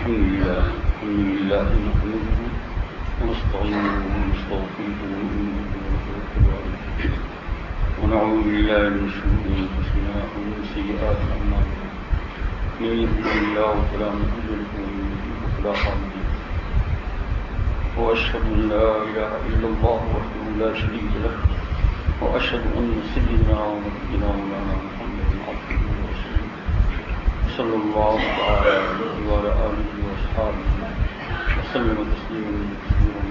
الحمد لله نحمده ونستعينه ونستغفره ونعوذ بالله من شرور انفسنا ومن سيئات اعمالنا من يهده الله فلا مضل له ومن يضلل فلا هادي له واشهد ان لا اله الا الله وحده لا شريك له واشهد ان سيدنا ونبينا مولانا محمد عبده ورسوله صلى الله تعالى عليه وعلى آله وأصحابه وسلم تسليما كثيرا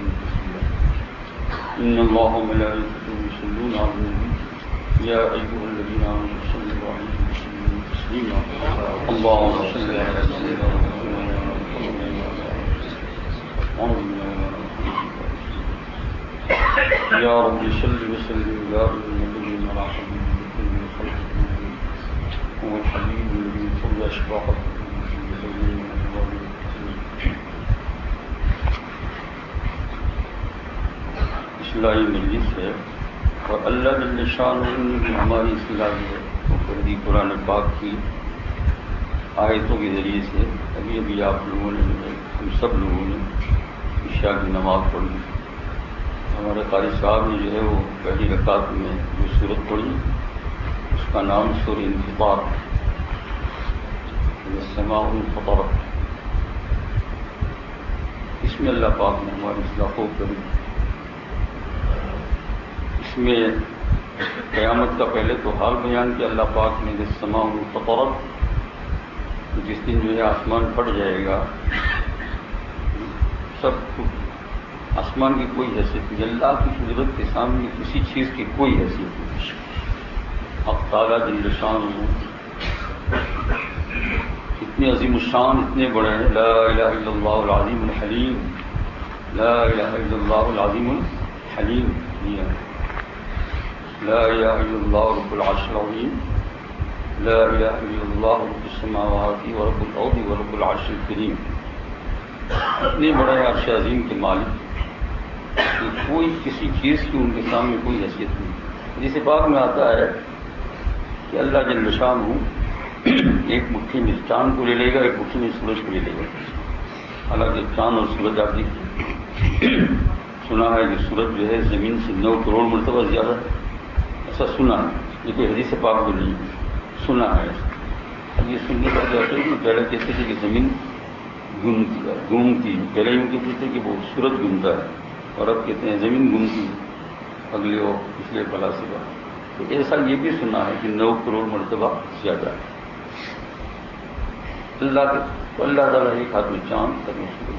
إن الله وملائكته يصلون على النبي يا أيها الذين آمنوا صلوا عليه وسلموا تسليما اللهم صل على سيدنا محمد يا رب صل وسلم دائما وابدا على حبيبك كل خلق هو الحبيب الذي صلى أشباحه اصلاحی مجلس ہے اور اللہ جل شانہ کی ہماری اصلاح ہے وہ فردی قرآن پاک کی آیتوں کے ذریعے سے ابھی آپ لوگوں نے ہم سب لوگوں نے عشاء کی نماز پڑھی. ہمارے قاری صاحب نے جو ہے وہ پہلی رکعت میں جو سورت پڑھی اس کا نام سورہ انفطار السماء انفطرت. اس میں اللہ پاک نے ہماری اصلاح خوب کری. اس میں قیامت کا پہلے تو حال بیان کیا اللہ پاک نے السماء انفطرت جس دن جو ہے آسمان پھٹ جائے گا سب آسمان کی کوئی حیثیت نہیں. اللہ کی قدرت کے سامنے کسی چیز کی کوئی حیثیت نہیں. حق تعالیٰ جل شانہ اتنے عظیم الشان اتنے بڑے ہیں. لا الہ الا اللہ العظیم الحلیم. لا الہ الا اللہ العظیم الحلیم. لا الہ الا اللہ رب العرش العظیم. لا الہ الا اللہ رب السماوات ورب الارض ورب العرش الکریم. اتنے بڑے عرش عظیم کے مالک کہ کوئی کسی چیز کی ان کے سامنے کوئی حیثیت نہیں. جسے پاک میں آتا ہے کہ اللہ جل شانہ ایک مٹھی میں چاند کو لے لے گا ایک مٹھی میں سورج کو لے لے گا. حالانکہ چاند اور سورج آپ دیکھیں سنا ہے کہ سورج جو ہے زمین سے 9 کروڑ مرتبہ زیادہ ہے. ایسا سنا ہے یہ کوئی حدیث پاک میں نہیں سنا ہے. اب یہ سننے کا جو ہے پہلے کہتے تھے کہ زمین گھومتی پہلے یوں کہتے تھے کہ وہ سورج گھومتا ہے اور اب کہتے ہیں زمین گھومتی اگلے اور پچھلے بلا سے بات. تو ایسا یہ بھی سنا ہے کہ 9 کروڑ مرتبہ زیادہ ہے. اللہ تعالیٰ ایک ہاتھ میں چاند کرنے سے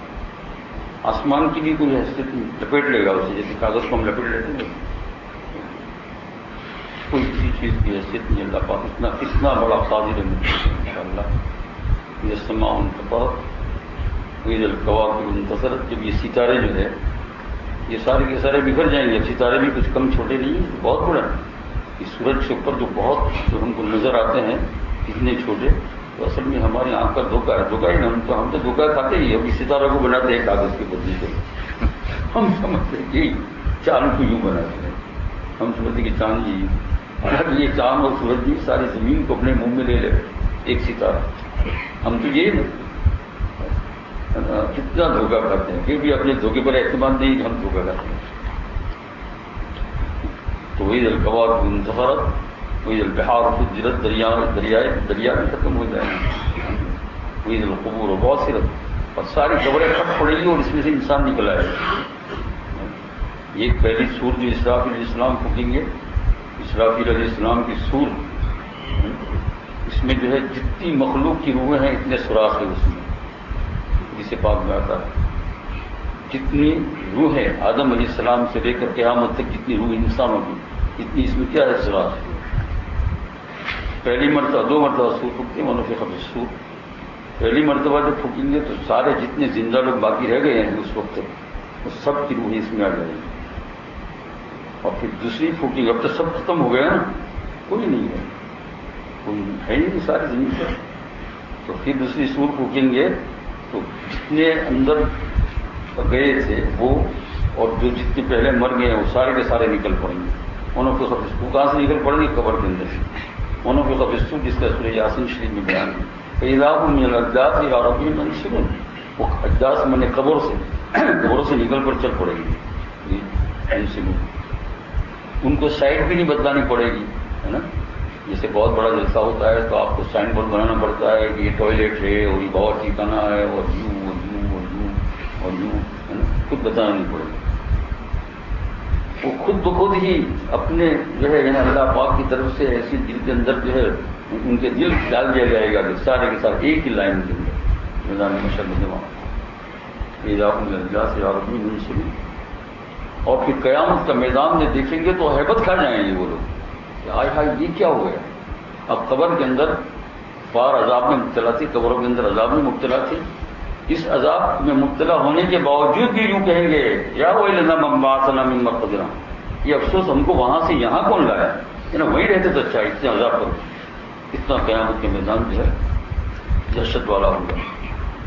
آسمان کی بھی کوئی حیثیت نہیں. لپیٹ لے گا اسے جیسے کاغذ کو ہم لپیٹ لیتے ہیں. کوئی کسی چیز کی حیثیت نہیں. اللہ پاک اتنا بڑا قادر ہے انشاءاللہ. یہ السماء انفطرت وإذا الكواكب انتثرت. جب یہ ستارے جو ہے یہ سارے کے سارے بکھر جائیں گے. ستارے بھی کچھ کم چھوٹے نہیں ہیں بہت بڑے ہیں. اس سورج کے اوپر جو بہت جو ہم کو نظر آتے ہیں اتنے چھوٹے تو اصل میں ہماری آنکھ کا دھوکہ ہے. دھوکہ ہی ہم تو دھوکہ کھاتے ہی. ابھی ستاروں کو بناتے ہیں کاغذ کے بدلے سے. ہم سمجھتے ہیں کہ چاند کو یوں بناتے ہیں. ہم سمجھتے کہ چاند یہ یہ چاند اور سورج بھی ساری زمین کو اپنے منہ میں لے لے ایک ستارہ. ہم تو یہ کتنا دھوکہ کھاتے ہیں پھر بھی اپنے دھوکے پر اعتماد نہیں کہ ہم دھوکہ کھاتے ہیں. تو وہی الکواکب انتثرت وہی البحار فجرت. دریا بھی ختم ہو جائے گا. وہی القبور بعثرت اور ساری قبریں پھٹ پڑیں گی اور اس میں سے انسان نکل آئے گا. یہ پہلی سور جو اسرافیل علیہ السلام پھونکیں گے اسرافیل علیہ السلام کی سور اس میں جو ہے جتنی مخلوق کی روحیں ہیں اتنے سوراخ ہے اس میں. جسے پاک میں آتا ہے جتنی روح ہے آدم علیہ السلام سے لے کر قیامت تک جتنی روح انسانوں کی اتنی اس میں کیا ہے سوراخ. پہلی مرتبہ 2 مرتبہ سور پھونکتے ہیں ونفخ فی الصور. پہلی مرتبہ جب پھونکیں گے تو سارے جتنے زندہ لوگ باقی رہ گئے ہیں اس وقت تک وہ سب کی روحیں اس میں آ جائیں گی. اور پھر دوسری پھونکیں گے. اب تو سب ختم ہو گیا نا کوئی نہیں ہے کوئی ہے ہی نہیں ساری زمین پر. تو پھر دوسری سور پھونکیں گے تو جتنے اندر گئے تھے وہ اور جو جتنے پہلے مر گئے ہیں وہ سارے کے سارے نکل پڑیں گے. انہوں کو کہاں سے نکل پڑیں گے؟ قبر کے اندر سے. انہوں کو جس کا سورہ یاسین شریف میں بیان ہے. فَإِذَا هُمْ مِنَ الْأَجْدَاثِ إِلَىٰ رَبِّهِمْ يَنسِلُونَ. وہ اجداس میں نے قبروں سے نکل کر چل پڑے گی ایسے ان کو سائٹ بھی نہیں بدلانی پڑے گی، ہے نا. جیسے بہت بڑا جلسہ ہوتا ہے تو آپ کو سائن بورڈ بنانا پڑتا ہے کہ یہ ٹوائلٹ ہے اور یہ بہت ٹھکانا ہے اور یوں اور یوں اور یوں اور یوں، ہے نا. خود بتانا نہیں پڑے گا، وہ خود بخود ہی اپنے جو ہے اللہ پاک کی طرف سے ایسی دل کے اندر جو ہے ان کے دل ڈال دیا جائے گا کہ سارے کے ساتھ ایک ہی لائن کے اندر میدان مشرق سے عربی منصوبی. اور پھر قیامت کا میدان میں دیکھیں گے تو ہیبت کھا جائیں گے وہ لوگ کہ آئے ہائے یہ کیا ہو گیا. اب قبر کے اندر فار عذاب میں مبتلا تھی، قبروں کے اندر عذاب میں مبتلا تھی. اس عذاب میں مبتلا ہونے کے باوجود بھی یوں کہیں گے یا ویلنا من بعثنا من مرقدنا، یہ افسوس ہم کو وہاں سے یہاں کون لایا، وہیں رہتے تو اچھا. اتنے عذاب پر اتنا قیامت کے میدان جو ہے دہشت والا ہوگا.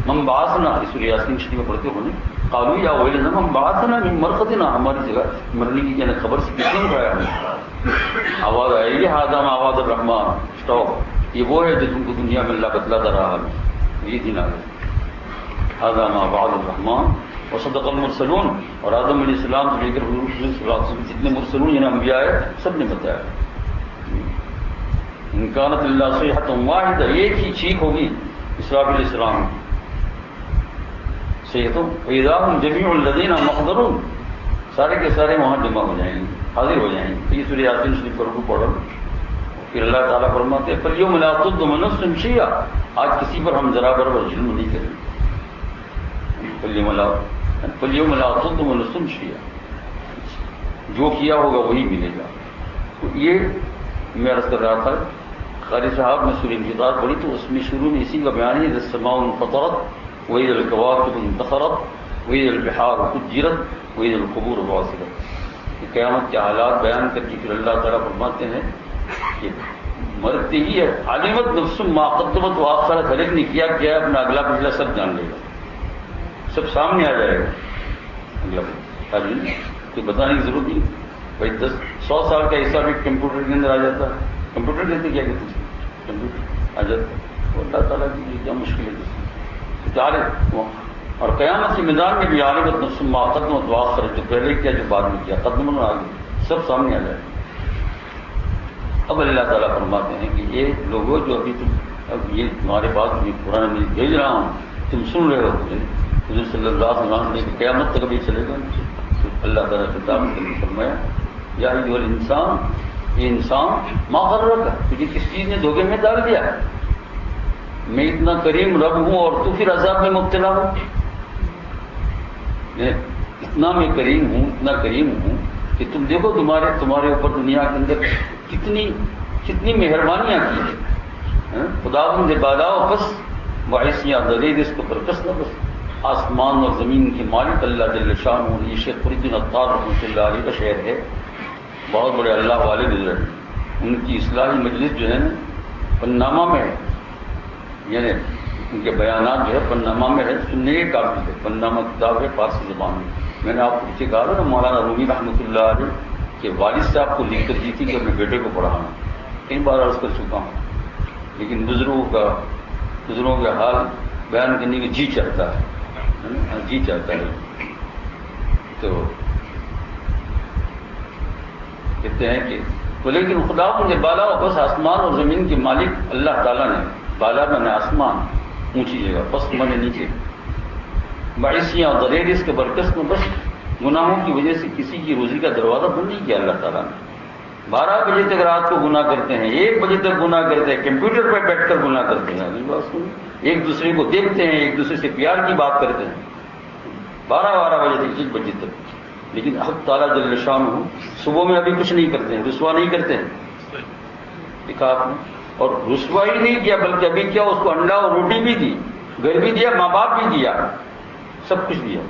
من بعثنا سورہ یاسین شریف میں پڑھتے ہونے قالوا یا ویلنا من بعثنا من مرقدنا، ہماری جگہ مرنے کی خبر سے کس نے اٹھایا ہمیں. آواز آئے گی ہذا ما آواز الرحمان، اسٹاپ، یہ وہ ہے جو تم کو دنیا میں اللہ بتلاتا رہا ہے. یہ دن آ گئے. هذا ما بعد الرحمن وصدق المرسلون، اور آدم علیہ السلام سے لے کر حضور صلی اللہ علیہ وسلم جتنے مرسلون یعنی انبیاء ہے سب نے بتایا. ان کانت الا صیحۃ واحدہ، ایک ہی چیخ ہوگی اسرافیل علیہ السلام صیحۃ فاذا هم جميع الذین محضرون، سارے کے سارے وہاں جمع ہو جائیں گے، حاضر ہو جائیں گے. یہ سورہ یاسین شریف پر پڑھو. پھر اللہ تعالیٰ فرماتے ہیں فالیوم لا تظلم نفس شیئا، آج کسی پر ہم ذرا برابر ظلم نہیں کریں گے. فالیوم لا تظلم نفس شیئا، جو کیا ہوگا وہی ملے گا. تو یہ میں عرض کر رہا تھا قاری صاحب نے سورہ انفطار پڑھی تو اس میں شروع میں اسی کا بیان ہے اذا السماء انفطرت واذا الکواکب انتثرت واذا البحار فجرت واذا القبور بعثرت. قیامت کے حالات بیان کر کے پھر اللہ تعالیٰ فرماتے ہیں کہ مرتے ہی ہے علمت نفس ما قدمت واخرت، ہر ایک نے کیا ہے اپنا اگلا پچھلا سب جان لے گا، سب سامنے آ جائے گا. اگلا کوئی بتانے کی ضرورت نہیں. بھائی 100 سال کا حصہ بھی کمپیوٹر کے اندر آ جاتا ہے. کمپیوٹر کہتے کیا کہتے ہیں، کمپیوٹر آ جاتا ہے. اللہ تعالیٰ کی کیا مشکل ہے. اور قیامت کے میدان میں بھی علمت نفس ما قدمت واخرت، جو پہلے کیا جو بعد میں کیا، قدم آگے سب سامنے آ جائے. اب اللہ تعالیٰ فرماتے ہیں کہ یہ لوگوں جو ابھی اب یہ تمہارے پاس میں قرآن میں بھیج رہا ہوں تم سن رہے ہو، حضور صلی اللہ علیہ وسلم نے کہ قیامت تک ابھی چلے گا. تو اللہ تعالیٰ خطاب نے فرمایا یا ایھا الانسان، یہ انسان ما غرک، تجھے کس چیز نے دھوکے میں ڈال دیا. میں اتنا کریم رب ہوں اور تو پھر عذاب میں مبتلا ہوں. اتنا میں کریم ہوں، اتنا کریم ہوں کہ تم دیکھو تمہارے اوپر دنیا کے اندر کتنی مہربانیاں کی ہیں. خداوند بالا و پس باعثیاں درے رزق پر کس نہ بس. آسمان اور زمین کے مالک اللہ جل شانہ. یہ شیخ فرید بن عطار رحمۃ اللہ علیہ کا شعر ہے. بہت بڑے اللہ والے گزرے، ان کی اصلاحی مجلس جو ہے نا پنامہ میں ہے، یعنی ان کے بیانات جو ہے پنامہ میں ہے، سننے کے قابل ہے. پنامہ کتاب ہے فارسی زبان میں نے آپ کو پیچھے کہا تھا نا مولانا رومی رحمۃ اللہ علیہ کہ والد صاحب کو لکھ کر دی تھی کہ اپنے بیٹے کو پڑھانا. کئی بار عرض کر چکا ہوں، لیکن بزرگوں کا حال بیان کرنے کی جی چاہتا ہے. تو کہتے ہیں کہ تو لیکن خدا نے بالا اور بس آسمان اور زمین کے مالک اللہ تعالیٰ نے بالا میں آسمان اونچی جگہ، بس میں نے نیچے باعثیاں درے رزق کے برکت میں بس گناہوں کی وجہ سے کسی کی روزی کا دروازہ بند نہیں کیا اللہ تعالیٰ نے. 12 بجے تک رات کو گناہ کرتے ہیں، 1 بجے تک گناہ کرتے ہیں، کمپیوٹر پہ بیٹھ کر گناہ کرتے ہیں، ایک دوسرے کو دیکھتے ہیں، ایک دوسرے سے پیار کی بات کرتے ہیں 12 بجے تک 1 بجے تک. لیکن حق تعالیٰ جل شانہ صبح میں ابھی کچھ نہیں کرتے ہیں، رسوا نہیں کرتے ہیں. دیکھا آپ نے، اور رسوا ہی نہیں کیا بلکہ ابھی کیا اس کو انڈا اور روٹی بھی دی، گھر بھی دیا، ماں باپ بھی دیا، سب کچھ دیا.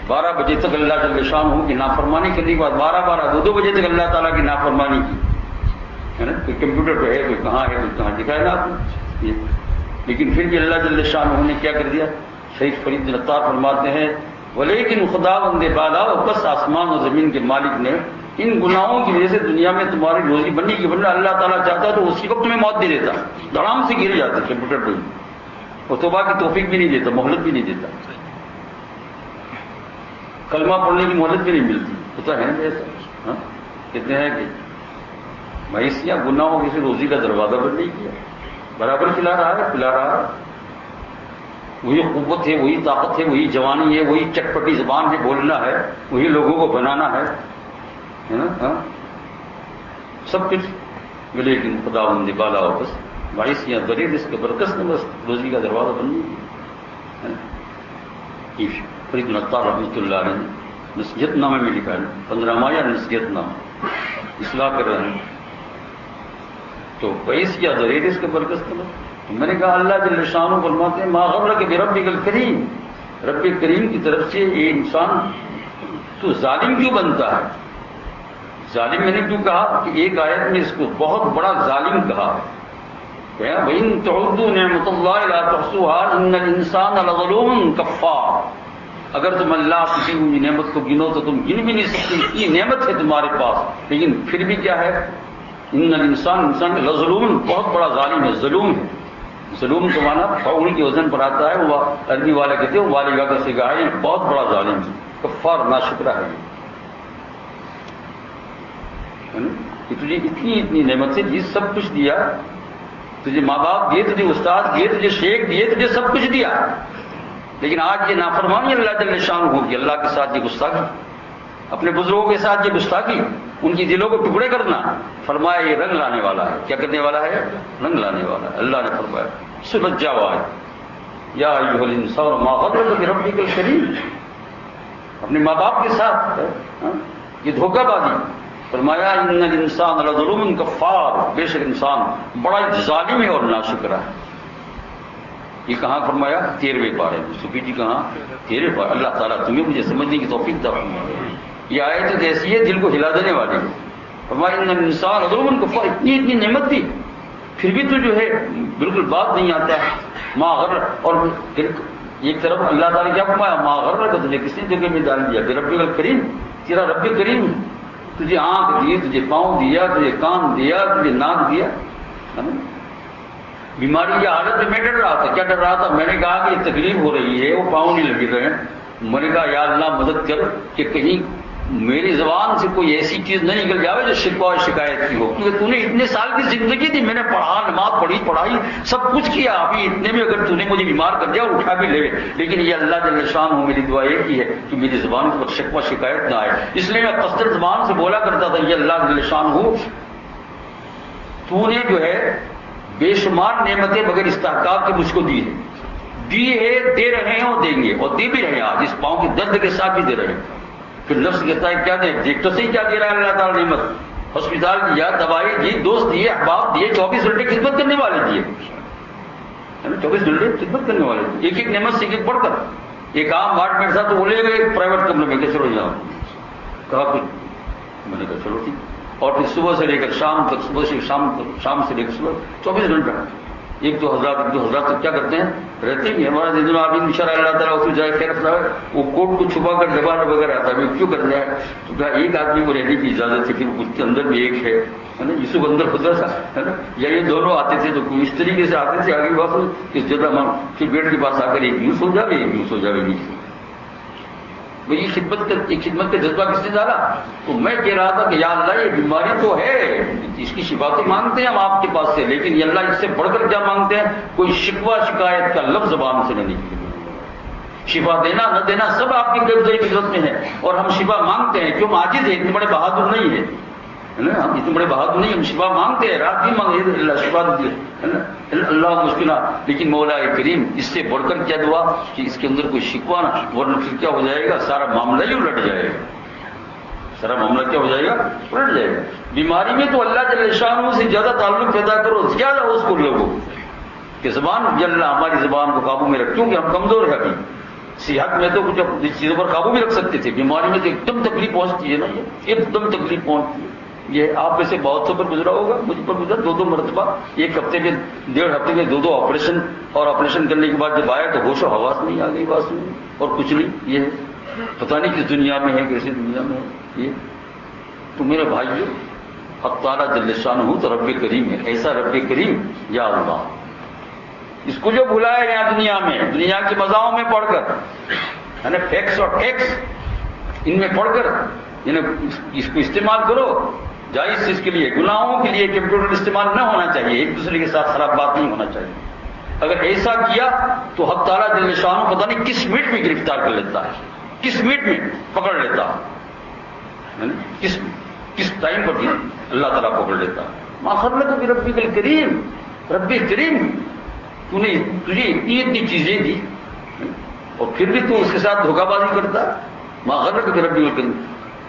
12 بجے تک اللہ جل شانہ کی نافرمانی کرنے کے بعد 12 2 بجے تک اللہ تعالیٰ کی نافرمانی کی ہے نا. کوئی کمپیوٹر پہ ہے، کوئی کہاں ہے، کوئی کہاں، دکھایا نا آپ نے. لیکن پھر بھی اللہ جل شانہ نے کیا کر دیا. شیخ فرید بن عطار فرماتے ہیں ولیکن خداوند بالا و پس آسمان و زمین کے مالک نے ان گناہوں کی وجہ سے دنیا میں تمہاری روزی بننے کی، ورنہ اللہ تعالیٰ چاہتا تو اسی وقت میں موت دے دیتا، دڑام سے گر جاتے کمپیوٹر پہ. وہ توبہ کی توفیق بھی نہیں دیتا، مہلت بھی نہیں دیتا، کلمہ پڑھنے کی مہلت بھی نہیں ملتی. ہوتا ہے نا ایسا؟ ہاں کتنے ہیں کہ معیشیاں گناہوں کسی روزی کا دروازہ بند نہیں کیا، برابر کھلا رہا ہے. وہی قوت ہے، وہی طاقت ہے، وہی جوانی ہے، وہی چٹپٹی زبان ہے، بولنا ہے، وہی لوگوں کو بنانا ہے نا. ہاں سب کچھ ملے، لیکن خدا بندی بالا ہو بس معیشیاں غریب اس کے برکس نے بس روزی کا دروازہ بند نہیں کیا. فرید نطار رحمۃ اللہ علیہ نے نصیحت نامے میں لکھا ہے، 15 ماہ نصیحت نامہ اصلاح کر رہے ہیں. تو پیس یا ضریر اس کے برکس میں میں نے کہا اللہ جل شانہ فرماتے ہیں ما غرک بربک الکریم، رب کریم کی طرف سے یہ انسان تو ظالم کیوں بنتا ہے؟ ظالم میں نے کیوں کہا کہ ایک آیت میں اس کو بہت بڑا ظالم کہا ہے. وَإِن تَعُدُّوا نِعْمَتَ اللَّهِ لَا تُحْصُوهَا إِنَّ الْإِنسَانَ لَظَلُومٌ كَفَّارٌ. اگر تم اللہ کی دی ہوئی نعمت کو گنو تو تم گن بھی نہیں سکتے، اتنی نعمت ہے تمہارے پاس، لیکن پھر بھی کیا ہے؟ ان انسان لظلوم، بہت بڑا ظالم ہے، ظلوم ہے. ظلوم کا معنی فعول کے وزن پر آتا ہے، وہ عربی والے کہتے ہیں والگا کا سگا ہے، بہت بڑا ظالم ہے، کفار ناشکرہ ہے. کہ تجھے اتنی نعمت سے جی سب کچھ دیا، تجھے ماں باپ دیے، تجھے استاد دیے، تجھے شیخ دیے، تجھے سب کچھ دیا، لیکن آج یہ نافرمانی اللہ جل شان ہوگی، اللہ کے ساتھ یہ گستاخی، اپنے بزرگوں کے ساتھ یہ گستاخی، ان کی دلوں کو ٹکڑے کرنا. فرمایا یہ رنگ لانے والا ہے. کیا کرنے والا ہے؟ رنگ لانے والا ہے. اللہ نے فرمایا سورۃ جاوہ یا ایھا الانسان ما غرک بربک الکریم، اپنے ماں باپ کے ساتھ یہ دھوکہ بازی. فرمایا ان الانسان لظلوم کفار، بے شک انسان بڑا ظالم ہے اور ناشکرہ ہے. یہ کہاں فرمایا؟ 13ویں پارے میں. صوفی جی کہاں؟ 13ویں پارے. اللہ تعالیٰ تمہیں مجھے سمجھنے کی توفیق عطا فرمائے. یہ آیت ایسی ہے دل کو ہلا دینے والی ہے. فرمایا ان الانسان لظلوم کفار، اتنی نعمت دی پھر بھی تو جو ہے بالکل بات نہیں آتا. ما غر، اور ایک طرف اللہ تعالیٰ نے کیا فرمایا؟ ما غر کا تجھے کس نے جگہ میں ڈال دیا؟ بربک الکریم، تیرا رب کریم ہے، تجھے آنکھ دی، تجھے پاؤں دیا، تجھے کان دیا، تجھے ناک دیا. بیماری کی حالت میں ڈر رہا تھا. کیا ڈر رہا تھا؟ میں نے کہا کہ تکلیف ہو رہی ہے، وہ پاؤں نہیں لگی رہے. میں نے کہا یا اللہ مدد کر کہ کہیں میری زبان سے کوئی ایسی چیز نہ نکل جاوے جو شکوہ اور شکایت کی ہو، کیونکہ تو نے اتنے سال کی زندگی دی، میں نے پڑھا، نماز پڑھی، پڑھائی، سب کچھ کیا، ابھی اتنے میں اگر تو نے مجھے بیمار کر دیا اور اٹھا بھی لے، لیکن یہ اللہ جل شانہ میری دعا یہ کی ہے کہ میری زبان پر شکوہ شکایت نہ آئے. اس لیے میں قصدن زبان سے بولا کرتا تھا یہ اللہ جل شانہ تو نے جو ہے بے شمار نعمتیں بغیر استحقاق کے مجھ کو دی ہے، دے رہے ہیں اور دیں گے، اور دے بھی رہے ہیں. آج اس پاؤں کے درد کے ساتھ بھی دے رہے ہیں. پھر لفظ کہتا ہے کیا دے؟ دیکھ تو صحیح کیا دے رہا ہے اللہ تعالیٰ نعمت. ہسپتال دیا، دوائی دی، دوست دیے، احباب دیے، 24 گھنٹے خدمت کرنے والے دیے، 24 گھنٹے خدمت کرنے والے دیے. ایک ایک نعمت سے ایک بڑھ کر. ایک عام وارڈ میں تھا تو وہ لے گئے پرائیویٹ کمرے میں کہ چلو جاؤ، کہا کچھ، میں نے کہا چلو ٹھیک. اور پھر صبح سے لے کر شام تک، صبح سے شام تک، شام سے لے کر صبح 24 گھنٹہ. ایک دو حضرات تو کیا کرتے ہیں، رہتے ہی ہمارا دن آپ ان شاء اللہ تعالیٰ اس جائے خیر وہ کوٹ کو چھپا کر زبان وغیرہ آتا ہے، کیوں کر رہا ہے؟ تو کہا ایک آدمی کو رہنے کی اجازت ہے، پھر اس کے اندر بھی ایک ہے نا، یوسف اندر خدا تھا ہے نا، یا یہ دونوں آتے تھے تو اس طریقے سے آتے تھے آگے بات اس جگہ ہم پھر بیڈ کے پاس آ کر ایک یوں سو جاوے، ایک یوں سو جاوے. نہیں یہ خدمت کا جذبہ کس نے ڈالا؟ تو میں کہہ رہا تھا کہ یا اللہ یہ بیماری تو ہے، اس کی شفا تو مانگتے ہیں ہم آپ کے پاس سے، لیکن یہ اللہ اس سے بڑھ کر کیا مانگتے ہیں؟ کوئی شکوہ شکایت کا لفظ زبان سے نہ نکلے. شفا دینا نہ دینا سب آپ کی قبضۂ قدرت میں ہے، اور ہم شفا مانگتے ہیں. کیوں؟ ہم عاجز ہیں، اتنے بڑے بہادر نہیں ہیں، ہم اتنے بڑے بہادر نہیں، ہم شفا مانگتے ہیں، رات بھی مانگتے ہیں اللہ شفا دیجیے اللہ مشکلہ. لیکن مولا کریم اس سے بڑھ کر کیا دعا کہ اس کے اندر کوئی شکوہ نہ، ورنہ پھر کیا ہو جائے گا؟ سارا معاملہ ہی الٹ جائے گا. سارا معاملہ کیا ہو جائے گا؟ الٹ جائے گا. بیماری میں تو اللہ جل شانہ سے زیادہ تعلق پیدا کرو، زیادہ اس کو لوگوں کہ زبان اللہ ہماری زبان کو قابو میں رکھ، کیونکہ ہم کمزور ہیں. ابھی صحت میں تو کچھ چیزوں پر قابو بھی رکھ سکتے تھے، بیماری میں تو ایک دم تکلیف پہنچتی ہے نا، ایک دم تکلیف پہنچتی ہے. یہ آپ میں سے بہت سو پر گزرا ہوگا، مجھ پر گزرا 2 مرتبہ، ایک ہفتے میں 1.5 ہفتے میں 2 آپریشن، اور آپریشن کرنے کے بعد جب آیا تو ہوش و حواس نہیں آ گئی، بات سنی اور کچھ نہیں. یہ پتہ نہیں کس دنیا میں ہے، کیسی دنیا میں ہے یہ. تو میرے بھائیو حق تعالیٰ جل شانہ تو رب کریم ہے. ایسا رب کریم یا اللہ اس کو جو بھلایا یہاں دنیا میں، دنیا کی مزاحوں میں پڑھ کر، یعنی فیکس اور ٹیکس ان میں پڑھ کر، یعنی اس کو استعمال کرو جائز چیز کے لیے، گناہوں کے لیے کمپیوٹر استعمال نہ ہونا چاہیے، ایک دوسرے کے ساتھ خراب بات نہیں ہونا چاہیے۔ اگر ایسا کیا تو حق تعالیٰ جل شانہ پتہ نہیں کس منٹ میں گرفتار کر لیتا ہے، کس منٹ میں پکڑ لیتا ہے، کس ٹائم پر بھی اللہ تعالیٰ پکڑ لیتا ہے۔ ما خرک بربک الکریم، رب کریم، تجھے اتنی چیزیں دی اور پھر بھی تو اس کے ساتھ دھوکہ بازی کرتا ہے۔ ما غرک بربک الکریم۔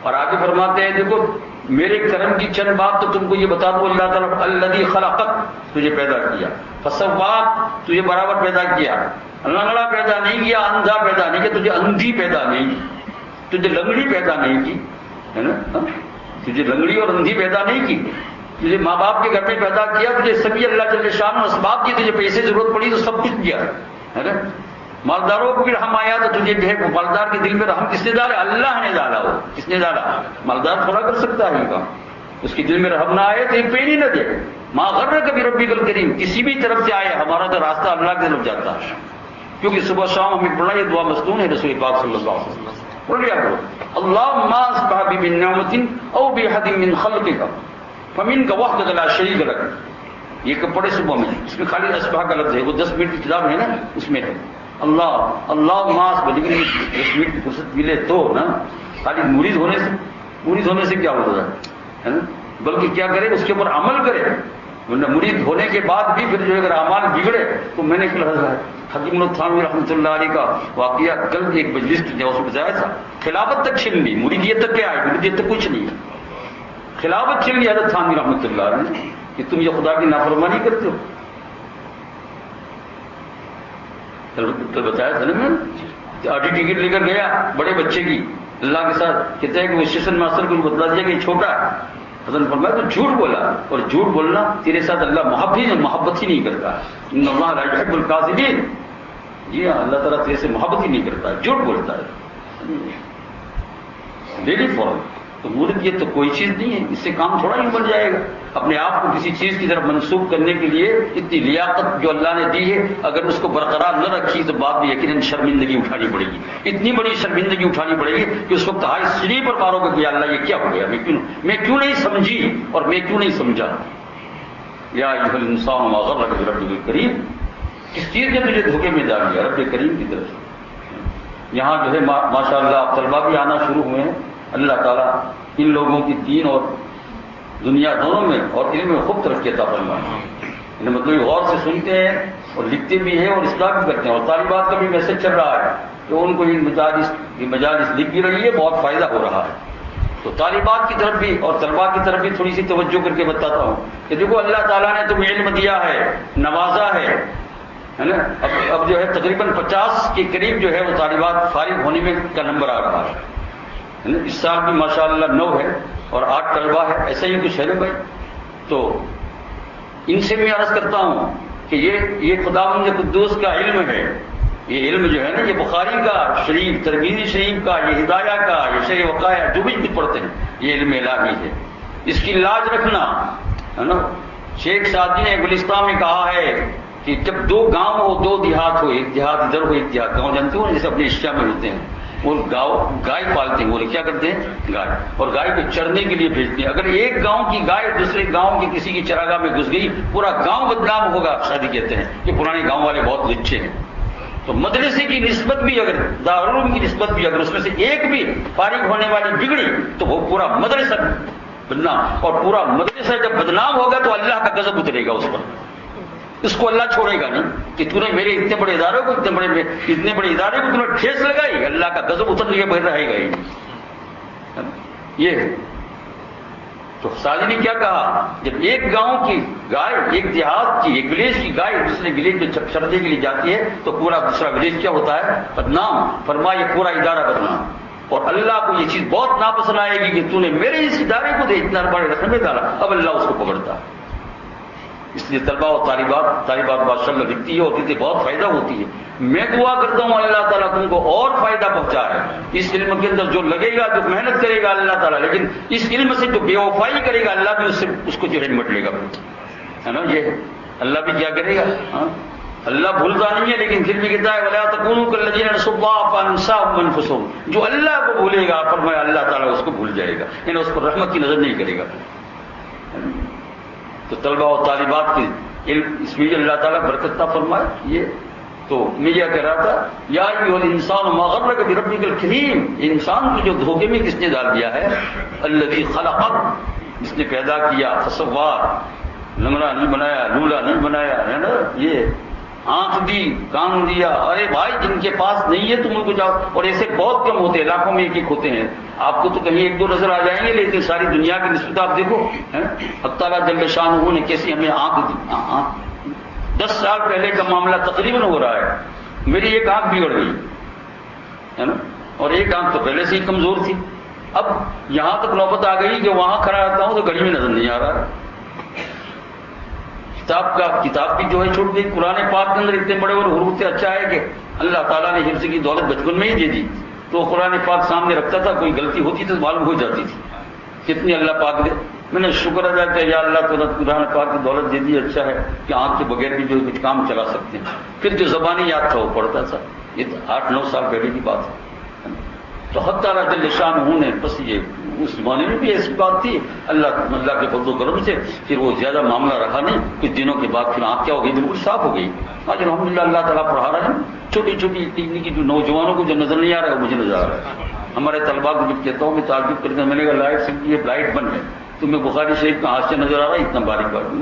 اور آگے فرماتے ہیں دیکھو میرے کرم کی چند بات تو تم کو یہ بتا دو، اللہ تعالیٰ الذی خلقک، تجھے پیدا کیا، فسواک، تجھے برابر پیدا کیا، لنگڑا پیدا نہیں کیا، اندھا پیدا نہیں کیا، تجھے اندھی پیدا نہیں کی، تجھے لنگڑی پیدا نہیں کی، ہے نا، تجھے لنگڑی اور اندھی پیدا نہیں کی، تجھے ماں باپ کے گھر میں پیدا کیا، تجھے سبھی اللہ جل شانہ اسباب کی، تجھے پیسے ضرورت پڑی تو سب کچھ دیا، ہے نا، مالداروں کو بھی رحم آیا تو تجھے جو ہے مالدار کے دل میں رحم کس نے ڈالا؟ اللہ نے ڈالا، ہو کس نے ڈالا؟ مالدار تھوڑا کر سکتا ہے یہ کام، اس کے دل میں رحم نہ آئے تو یہ پین ہی نہ دے۔ ما غرک بربک الکریم، کسی بھی طرف سے آئے ہمارا تو راستہ اللہ کی طرف جاتا ہے، کیونکہ صبح شام ہمیں پڑھنا یہ دعا مستون ہے رسول پاک صلی اللہ علیہ وسلم، پڑھ لیا کرو، اللہم اصبح بی من نعمت او بحد من خلقک فمنک وحدک لا شریک لک، یہ کہ پڑھے صبح میں، اس میں خالی اصبح کا لفظ ہے، وہ 10 منٹ کی کتاب ہے نا، اس میں ہے اللہ ماس، لیکن 10 منٹ کی فرصت ملے تو نا، خالی مرید ہونے سے کیا ہوتا ہے نا، بلکہ کیا کرے اس کے اوپر عمل کرے، ورنہ مرید ہونے کے بعد بھی پھر جو اگر اعمال بگڑے تو میں نے حکیم التھانوی رحمۃ اللہ علیہ کا واقعہ کل ایک مجلس جو اس میں بتایا تھا، خلافت تک چھین لی، مریدیت تک کیا ہے، مریدیت تک کچھ نہیں ہے، خلافت چھین لی حضرت تھانوی رحمۃ اللہ علیہ کہ تم یہ خدا کی نافرمانی کرتے ہو، تو بتایا تھا نا میں، آٹھی ٹکٹ لے کر گیا بڑے بچے کی اللہ کے ساتھ، کہتے ہیں کہ وہ اسٹیشن ماسٹر کو بتلا دیا کہ یہ چھوٹا ہے، حضرت نے فرمایا تو جھوٹ بولا، اور جھوٹ بولنا تیرے ساتھ اللہ محبت ہی نہیں کرتا، ان اللہ لا یحب الکاذبین، جی ہاں اللہ تعالیٰ تیرے سے محبت ہی نہیں کرتا ہے، جھوٹ بولتا ہے، ڈیلی فارم تو مرید تو کوئی چیز نہیں ہے، اس سے کام تھوڑا ہی بن جائے گا، اپنے آپ کو کسی چیز کی طرف منسوخ کرنے کے لیے اتنی لیاقت جو اللہ نے دی ہے اگر اس کو برقرار نہ رکھی تو بعد میں یقیناً شرمندگی اٹھانی پڑے گی، اتنی بڑی شرمندگی اٹھانی پڑے گی کہ اس وقت ہائی سری پر مارو گے کہ اللہ یہ کیا ہو گیا، میں کیوں نہیں سمجھی اور میں کیوں نہیں سمجھا، یا ایھا الانسان ما غرک بربک الکریم، کس چیز نے تجھے دھوکے میں ڈال دیا، رب کریم کی طرف سے۔ یہاں جو ہے ماشاء اللہ طلبا بھی آنا شروع ہوئے ہیں، اللہ تعالیٰ ان لوگوں کی دین اور دنیا دونوں میں اور علم میں خوب ترقی عطا فرمائے، انہیں مطلب غور سے سنتے ہیں اور لکھتے بھی ہیں اور اصلاح بھی کرتے ہیں، اور طالبات کا بھی میسج چل رہا ہے کہ ان کو یہ مجالس لکھ بھی رہی ہے، بہت فائدہ ہو رہا ہے، تو طالبات کی طرف بھی اور طلبا کی طرف بھی تھوڑی سی توجہ کر کے بتاتا ہوں کہ دیکھو اللہ تعالیٰ نے تمہیں علم دیا ہے، نوازا ہے نا، اب جو ہے تقریباً 50 کے قریب جو ہے وہ طالبات فارغ ہونے میں کا نمبر آ رہا ہے، اس سال بھی ماشاءاللہ 9 ہے اور 8 طلبا ہے، ایسا ہی کچھ ہے نا بھائی، تو ان سے میں عرض کرتا ہوں کہ یہ خداوند قدوس کا علم ہے، یہ علم جو ہے نا، یہ بخاری کا شریف، ترمذی شریف کا، یہ ہدایہ کا، یہ شرح وقایہ جو بھی کچھ پڑھتے ہیں، یہ علم الہی ہے، اس کی لاج رکھنا ہے نا۔ شیخ سعدی نے گلستان میں کہا ہے کہ جب 2 گاؤں ہو، 2 دیہات ہو، ایک دیہات ادھر ہو ایک دیہات، گاؤں جانتے ہو جیسے اپنے ایشیا میں ہوتے ہیں، وہ گائے پالتے ہیں، وہ کیا کرتے ہیں گائے، اور گائے کو چرنے کے لیے بھیجتے ہیں، اگر ایک گاؤں کی گائے دوسرے گاؤں کی کسی کی چراگاہ میں گھس گئی پورا گاؤں بدنام ہوگا، شادی کہتے ہیں کہ پرانے گاؤں والے بہت لچے ہیں، تو مدرسے کی نسبت بھی اگر دارالعلوم کی نسبت بھی اگر اس میں سے ایک بھی فارغ ہونے والی بگڑی تو وہ پورا مدرسہ بدنام، اور پورا مدرسہ جب بدنام ہوگا تو اللہ کا غضب اترے گا اس پر، اس کو اللہ چھوڑے گا نہیں کہ تو نے میرے اتنے بڑے ادارے کو اتنے بڑے ادارے کو تمہیں ٹھیس لگائی، اللہ کا غضب اترنے کے بغیر رہے گا ہی، یہ ہے۔ تو سعدی نے کیا کہا، جب ایک گاؤں کی گائے، ایک دیہات کی، ایک ولیج کی گائے دوسرے ولیج میں چرنے کے لیے جاتی ہے تو پورا دوسرا ولیج کیا ہوتا ہے بدنام، فرمایا یہ پورا ادارہ بدنام، اور اللہ کو یہ چیز بہت ناپسند آئے گی کہ تو نے میرے اس ادارے کو دے اتنا بڑے رقم میں ڈالا، اب اللہ اس کو پکڑتا ہے۔ اس لیے طلبا اور طالبات ماشاء اللہ لکھتی ہے اور کتنی بہت فائدہ ہوتی ہے، میں دعا کرتا ہوں اللہ تعالیٰ تم کو اور فائدہ پہنچائے، اس علم کے اندر جو لگے گا، جو محنت کرے گا اللہ تعالیٰ، لیکن اس علم سے جو بے وفائی کرے گا اللہ بھی اس کو جو ہے نمٹ لے گا، ہے نا، یہ اللہ بھی کیا کرے گا، ہاں اللہ بھولتا نہیں ہے، لیکن پھر بھی کہتا ہے وَلَا تَكُونُوا كَالَّذِينَ نَسُوا اللَّهَ فَأَنسَاهُمْ أَنفُسَهُمْ، جو اللہ کو بھولے گا فرمایا اللہ تعالیٰ اس کو بھول جائے گا، یعنی اس پر رحمت کی نظر نہیں کرے گا۔ تو طلبہ و طالبات کے علم اس میں اللہ تعالیٰ برکت عطا فرمائے۔ یہ تو میں یہ کہہ رہا تھا یا ایھا الانسان ما غرک بربک الکریم، انسان کو جو دھوکے میں کس نے ڈال دیا ہے؟ الذی خلقک، جس نے پیدا کیا، فسوار، لنگڑا نہیں بنایا، لولا نہیں بنایا، ہے نا، یہ آنکھ دی، کان دیا۔ ارے بھائی جن کے پاس نہیں ہے تم ان کو جاؤ، اور ایسے بہت کم ہوتے ہیں، لاکھوں میں ایک ایک ہوتے ہیں۔ آپ کو تو کہیں ایک دو نظر آ جائیں گے، لیکن ساری دنیا کی نسبت آپ دیکھو، اللہ تعالیٰ جل شانہ نے کیسی ہمیں آنکھ دی۔ 10 سال پہلے کا معاملہ تقریباً ہو رہا ہے، میری ایک آنکھ بگڑ گئی ہے نا، اور ایک آنکھ تو پہلے سے ہی کمزور تھی۔ اب یہاں تک نوبت آ گئی کہ وہاں کھڑا رہتا ہوں تو گھڑی میں نظر نہیں آ رہا ہے۔ کتاب بھی جو ہے چھوٹ گئی۔ قرآن پاک کے اندر اتنے بڑے بڑے حروف تھے، اچھا ہے کہ اللہ تعالیٰ نے حفظ کی دولت بچپن میں ہی دے دی، تو قرآن پاک سامنے رکھتا تھا، کوئی غلطی ہوتی تو معلوم ہو جاتی تھی۔ کتنی اللہ پاک دے، میں نے شکر ادا کیا یا اللہ تعالیٰ قرآن پاک کی دولت دے دی، اچھا ہے کہ آنکھ کے بغیر بھی جو کچھ کام چلا سکتے ہیں۔ پھر جو زبانی یاد تھا وہ پڑھتا تھا، یہ 8-9 سال پہلے کی بات ہے۔ تو حق تعالیٰ جل شانہ نے بس یہ اس زمانے میں بھی ایسی بات تھی، اللہ کے فضل و کرم سے پھر وہ زیادہ معاملہ رہا نہیں۔ کچھ دنوں کے بعد پھر آنکھ کیا ہو گئی، بالکل صاف ہو گئی۔ آج الحمدللہ اللہ تعالیٰ پڑھا رہا ہے، چھوٹی چھوٹی کی جو نوجوانوں کو جو نظر نہیں آ رہا ہے وہ مجھے نظر آ رہا ہے۔ ہمارے طلباء کو جب کہتا ہوں میں تعجب کرتا ہوں، میں نے کہا لائٹ سے یہ لائٹ بند ہے، تمہیں بخاری شریف کا ہاتھ سے نظر آ رہا ہے اتنا باریک بات۔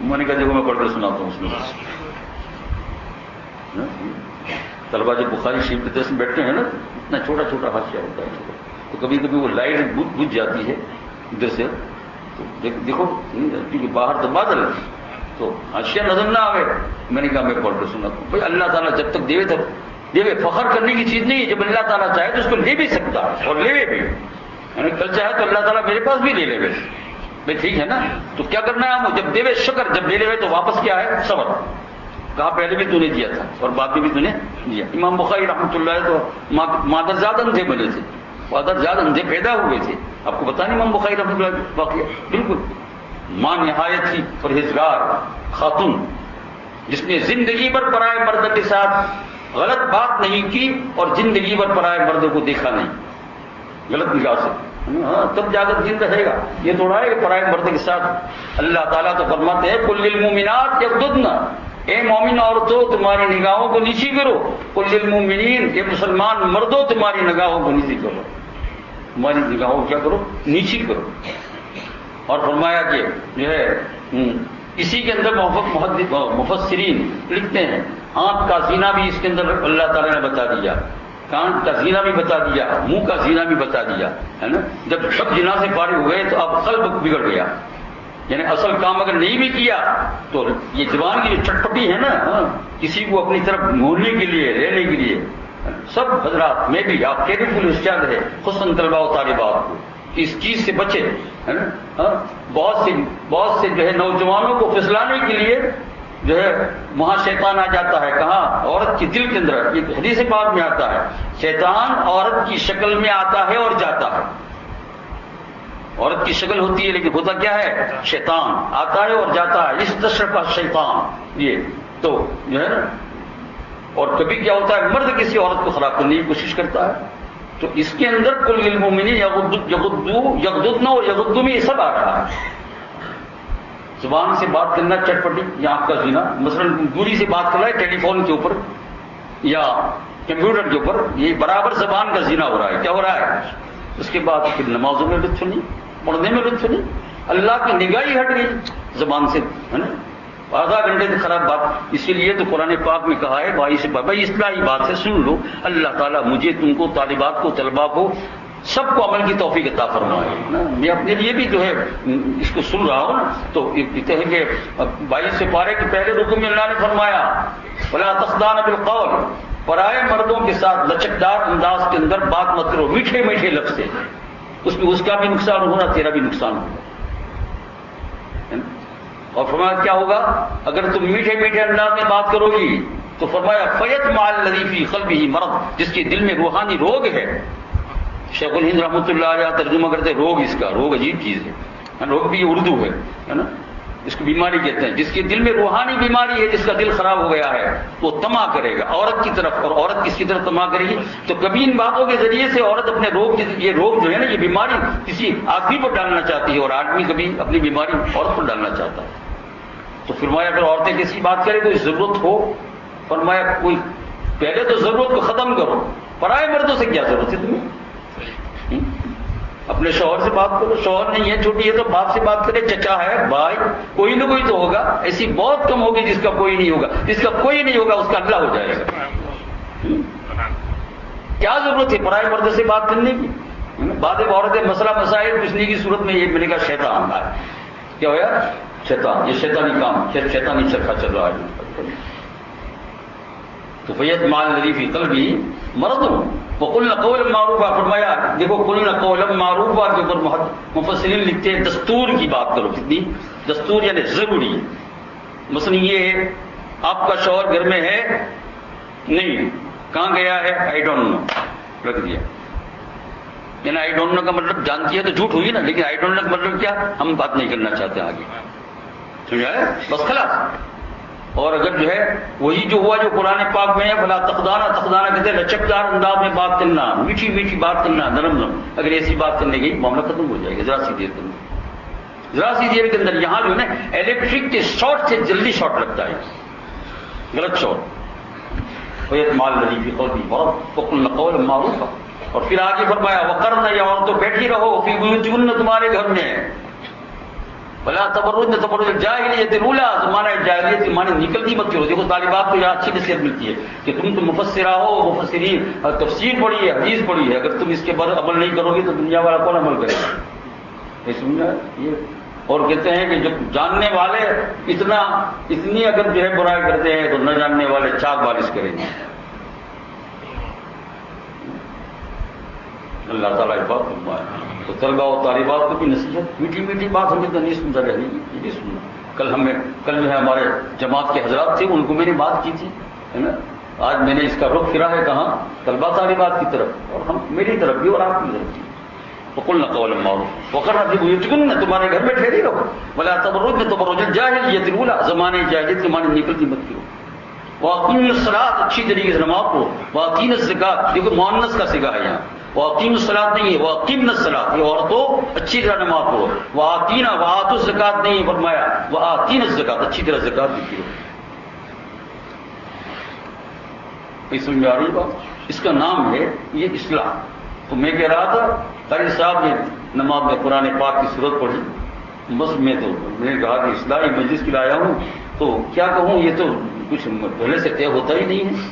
میں نے کہا دیکھو میں پڑھ کر سناتا ہوں اس میں۔ طلبا جب بخاری شریف کے درس میں بیٹھتے ہیں نا، اتنا چھوٹا چھوٹا حاشیہ ہوتا ہے، تو کبھی کبھی وہ لائٹ بجھ جاتی ہے ادھر سے، تو دیکھو کیونکہ باہر تو بادل ہے تو حاشیہ نظر نہ آئے۔ میں نے کہا میں پڑھ کر سناتا ہوں۔ بھائی اللہ تعالیٰ جب تک دیوے تک دیوے، فخر کرنے کی چیز نہیں ہے، جب اللہ تعالیٰ چاہے تو اس کو لے بھی سکتا ہے اور لے بھی، یعنی کل چاہے تو اللہ تعالیٰ میرے پاس بھی لے لے ویسے بھائی ٹھیک ہے نا۔ تو کیا کرنا ہے ہم، جب دیوے شکر، جب لے لے تو واپس کیا ہے صبر۔ کہا پہلے بھی تو نے دیا تھا اور بعد میں بھی تو نے دیا۔ امام بخاری رحمۃ اللہ تو مادرزاد اندھے بنے تھے، مادرزاد اندھے پیدا ہوئے تھے۔ آپ کو پتا نہیں امام بخاری رحمۃ اللہ واقعہ؟ بالکل ماں نہایت ہی پرہیزگار خاتون، جس نے زندگی بھر پرائے مرد کے ساتھ غلط بات نہیں کی اور زندگی بھر پرائے مرد کو دیکھا نہیں غلط نگاہ سے، ہاں تب جا کر دن رہے گا۔ یہ تھوڑا ہے کہ پرائے مرد کے ساتھ، اللہ تعالیٰ تو فرماتے ہیں قل للمؤمنات یغضضن، اے مومن عورتوں تمہاری نگاہوں کو نیچی کرو، قل للمؤمنین، اے مسلمان مردوں تمہاری نگاہوں کو نیچی کرو، تمہاری نگاہوں کو کیا کرو، نیچی کرو۔ اور فرمایا کہ جو ہے اسی کے اندر مفسرین لکھتے ہیں آنکھ کا زینہ بھی اس کے اندر اللہ تعالیٰ نے بتا دیا، کان کا زینہ بھی بتا دیا، منہ کا زینہ بھی بتا دیا، ہے نا۔ جب سب زنا سے فارغ ہو گئے تو اب قلب بگڑ گیا، یعنی اصل کام اگر نہیں بھی کیا تو یہ زبان کی جو چٹپٹی ہے نا، کسی کو اپنی طرف موڑنے کے لیے، لینے کے لیے، سب حضرات میں بھی آپ کیئرفل ارشاد ہے خصوصاً طلباء و طالبات کو کہ اس چیز سے بچے، ہے نا۔ بہت سے جو ہے نوجوانوں کو پھسلانے کے لیے جو ہے وہاں شیطان آ جاتا ہے، کہاں؟ عورت کے دل کے اندر۔ یہ حدیث پاک میں آتا ہے شیطان عورت کی شکل میں آتا ہے اور جاتا ہے۔ عورت کی شکل ہوتی ہے لیکن ہوتا کیا ہے؟ شیطان آتا ہے اور جاتا ہے، اس تشرف شیطان یہ تو جو ہے نا۔ اور کبھی کیا ہوتا ہے مرد کسی عورت کو خراب کرنے کی کوشش کرتا ہے، تو اس کے اندر قل للمؤمنین یغضضن اور یغضوا میں یہ سب آ رہا ہے۔ زبان سے بات کرنا چٹپٹی یا آنکھ کا زینہ، مثلا دوری سے بات کر رہا ہے ٹیلی فون کے اوپر یا کمپیوٹر کے اوپر، یہ برابر زبان کا زینہ ہو رہا ہے۔ کیا ہو رہا ہے؟ اس کے بعد پھر نمازوں میں لطف نہیں، پڑھنے میں لطف نہیں، اللہ کی نگاہ ہی ہٹ گئی زبان سے، ہے نا۔ آدھا گھنٹے سے خراب بات، اسی لیے تو قرآن پاک میں کہا ہے بھائی سے بھائی اصلاحی بات ہے سن لو، اللہ تعالیٰ مجھے تم کو طالبات کو طلباء کو سب کو عمل کی توفیق عطا فرمائے۔ میں اپنے لیے بھی جو ہے اس کو سن رہا ہوں تو کہتے ہیں کہ 22 سے پارے کے پہلے رکوع میں اللہ نے فرمایا ولا تخضعن بالقول، پرائے مردوں کے ساتھ لچکدار انداز کے اندر بات مت کرو، میٹھے میٹھے لفظ سے، اس میں اس کا بھی نقصان ہونا تیرا بھی نقصان ہوگا۔ اور فرمایا کیا ہوگا اگر تم میٹھے میٹھے انداز میں بات کرو گی تو فرمایا فیطمع الذی فی قلبہ مرض، جس کے دل میں روحانی روگ ہے۔ شیخ الہند رحمۃ اللہ علیہ ترجمہ کرتے روگ، اس کا روگ عجیب چیز ہے، روگ بھی اردو ہے نا۔ اس کو بیماری کہتے ہیں. جس کے دل میں روحانی بیماری ہے، جس کا دل خراب ہو گیا ہے، وہ طمع کرے گا عورت کی طرف. اور عورت کس کی طرف طمع کرے گی؟ تو کبھی ان باتوں کے ذریعے سے عورت اپنے روگ، یہ روگ جو ہے نا، یہ بیماری کسی آدمی پر ڈالنا چاہتی ہے، اور آدمی کبھی اپنی بیماری عورت پر ڈالنا چاہتا ہے. تو فرمایا اگر عورتیں کسی بات کریں کوئی ضرورت ہو، فرمایا کوئی پہلے تو ضرورت کو ختم کرو. پرائے مردوں سے کیا ضرورت ہے تمہیں؟ اپنے شوہر سے بات کرو. شوہر نہیں ہے، چھوٹی ہے تو باپ سے بات کرے، چچا ہے، بھائی، کوئی نہ کوئی تو ہوگا. ایسی بہت کم ہوگی جس کا کوئی نہیں ہوگا. جس کا کوئی نہیں ہوگا اس کا اللہ ہو جائے گا. کیا ضرورت ہے پرائے مردوں سے بات کرنے کی؟ بعد عورتیں مسئلہ مسائل پوچھنے کی صورت میں یہ ملے گا شیطان ہے. کیا ہوا؟ شیطان. یہ شیطانی کام، شیطانی چرخا چل رہا ہے. تو فیت مال الذی فی قلبی مرض وقلنا قولا معروفا. فرمایا دیکھو قلنا قولا معروفا کے اوپر مفسرین لکھتے ہیں دستور کی بات کرو. کتنی دستور؟ یعنی ضروری. مثلا یہ ہے آپ کا شوہر گھر میں ہے نہیں، کہاں گیا ہے؟ آئی ڈونٹ نو، رکھ دیا. یعنی آئی ڈونٹ نو کا مطلب جانتی ہے تو جھوٹ ہوئی نا، لیکن آئی ڈونٹ نو کا مطلب کیا؟ ہم بات نہیں کرنا چاہتے آگے. سمجھا ہے؟ بس خلاص. اور اگر جو ہے وہی جو ہوا جو قرآن پاک میں ہے، بھلا تقدانہ کہتے ہیں لچکدار انداز میں بات کرنا، میٹھی میٹھی بات کرنا، نرم نرم. اگر ایسی بات کرنے گئی معاملہ ختم ہو جائے گا ذرا سی دیر کے اندر. ذرا سی دیر کے اندر یہاں جو ہے نا الیکٹرک کے شارٹ سے جلدی شارٹ لگتا ہے، غلط شارٹ. فیت مال الذی فی قلبی مرض وقلنا قولا معروفا. اور پھر آگے فرمایا وقرن، یا عورتوں بیٹھی رہو فی بیوتکن، تمہارے گھر میں. بلا تبرجن تبرج الجاہلیت الاولی، زمانہ جاہلیت کے معنی نکلتی مت کرو. دیکھو طالبات کو یہاں اچھی نصیحت ملتی ہے کہ تم تو مفسرہ ہو، مفسرین تفسیر پڑھی ہے، حدیث پڑھی ہے، اگر تم اس کے بعد عمل نہیں کرو گے تو دنیا والا کون عمل کرے گا؟ یہ سمجھا یہ. اور کہتے ہیں کہ جب جاننے والے اتنی اگر جو ہے برائی کرتے ہیں تو نہ جاننے والے چاک بالش کریں گے. اللہ تعالیٰ اس بات فرمائے. تو طلبہ و طالبات کو بھی نصیحت، میٹھی میٹھی بات ہمیں تو نہیں سنتا رہنے کی، یہ بھی سننا. کل جو ہے ہمارے جماعت کے حضرات تھے، ان کو میں نے بات کی تھی، ہے نا. آج میں نے اس کا رخ پھرا ہے کہاں؟ طلبہ طالبات کی طرف، اور ہم میری طرف بھی اور آپ کی طرف بھی. وقلنا قولا معروفا وقرن فی بیوتکن، تمہارے گھر میں ٹھہری رہو. ولا تبرجن تبرج الجاہلیت الاولی، زمانے جاہلیت کے معنی نکلتی مت کرو. واقیموا الصلاۃ، اچھی طریقے سے نماز پڑھو. واقیموا الزکات، دیکھو مؤنث کا صیغہ ہے یہاں. واقیموا الصلاۃ نہیں ہے، واقیمنا الصلاۃ، یہ عورتوں اچھی طرح نماز پڑھو. وآتینا، وآتوا الزکات نہیں ہے، فرمایا وآتینا الزکات، اچھی طرح زکات بھی کرو. اس میں آ رہی بات، اس کا نام ہے یہ اصلاح. تو میں کہہ رہا تھا قاری صاحب نے نماز میں قرآن پاک کی صورت پڑھی، بس میں نے کہا کہ اصلاحی مجلس کے لایا ہوں تو کیا کہوں، یہ تو کچھ پہلے سے طے ہوتا ہی نہیں ہے.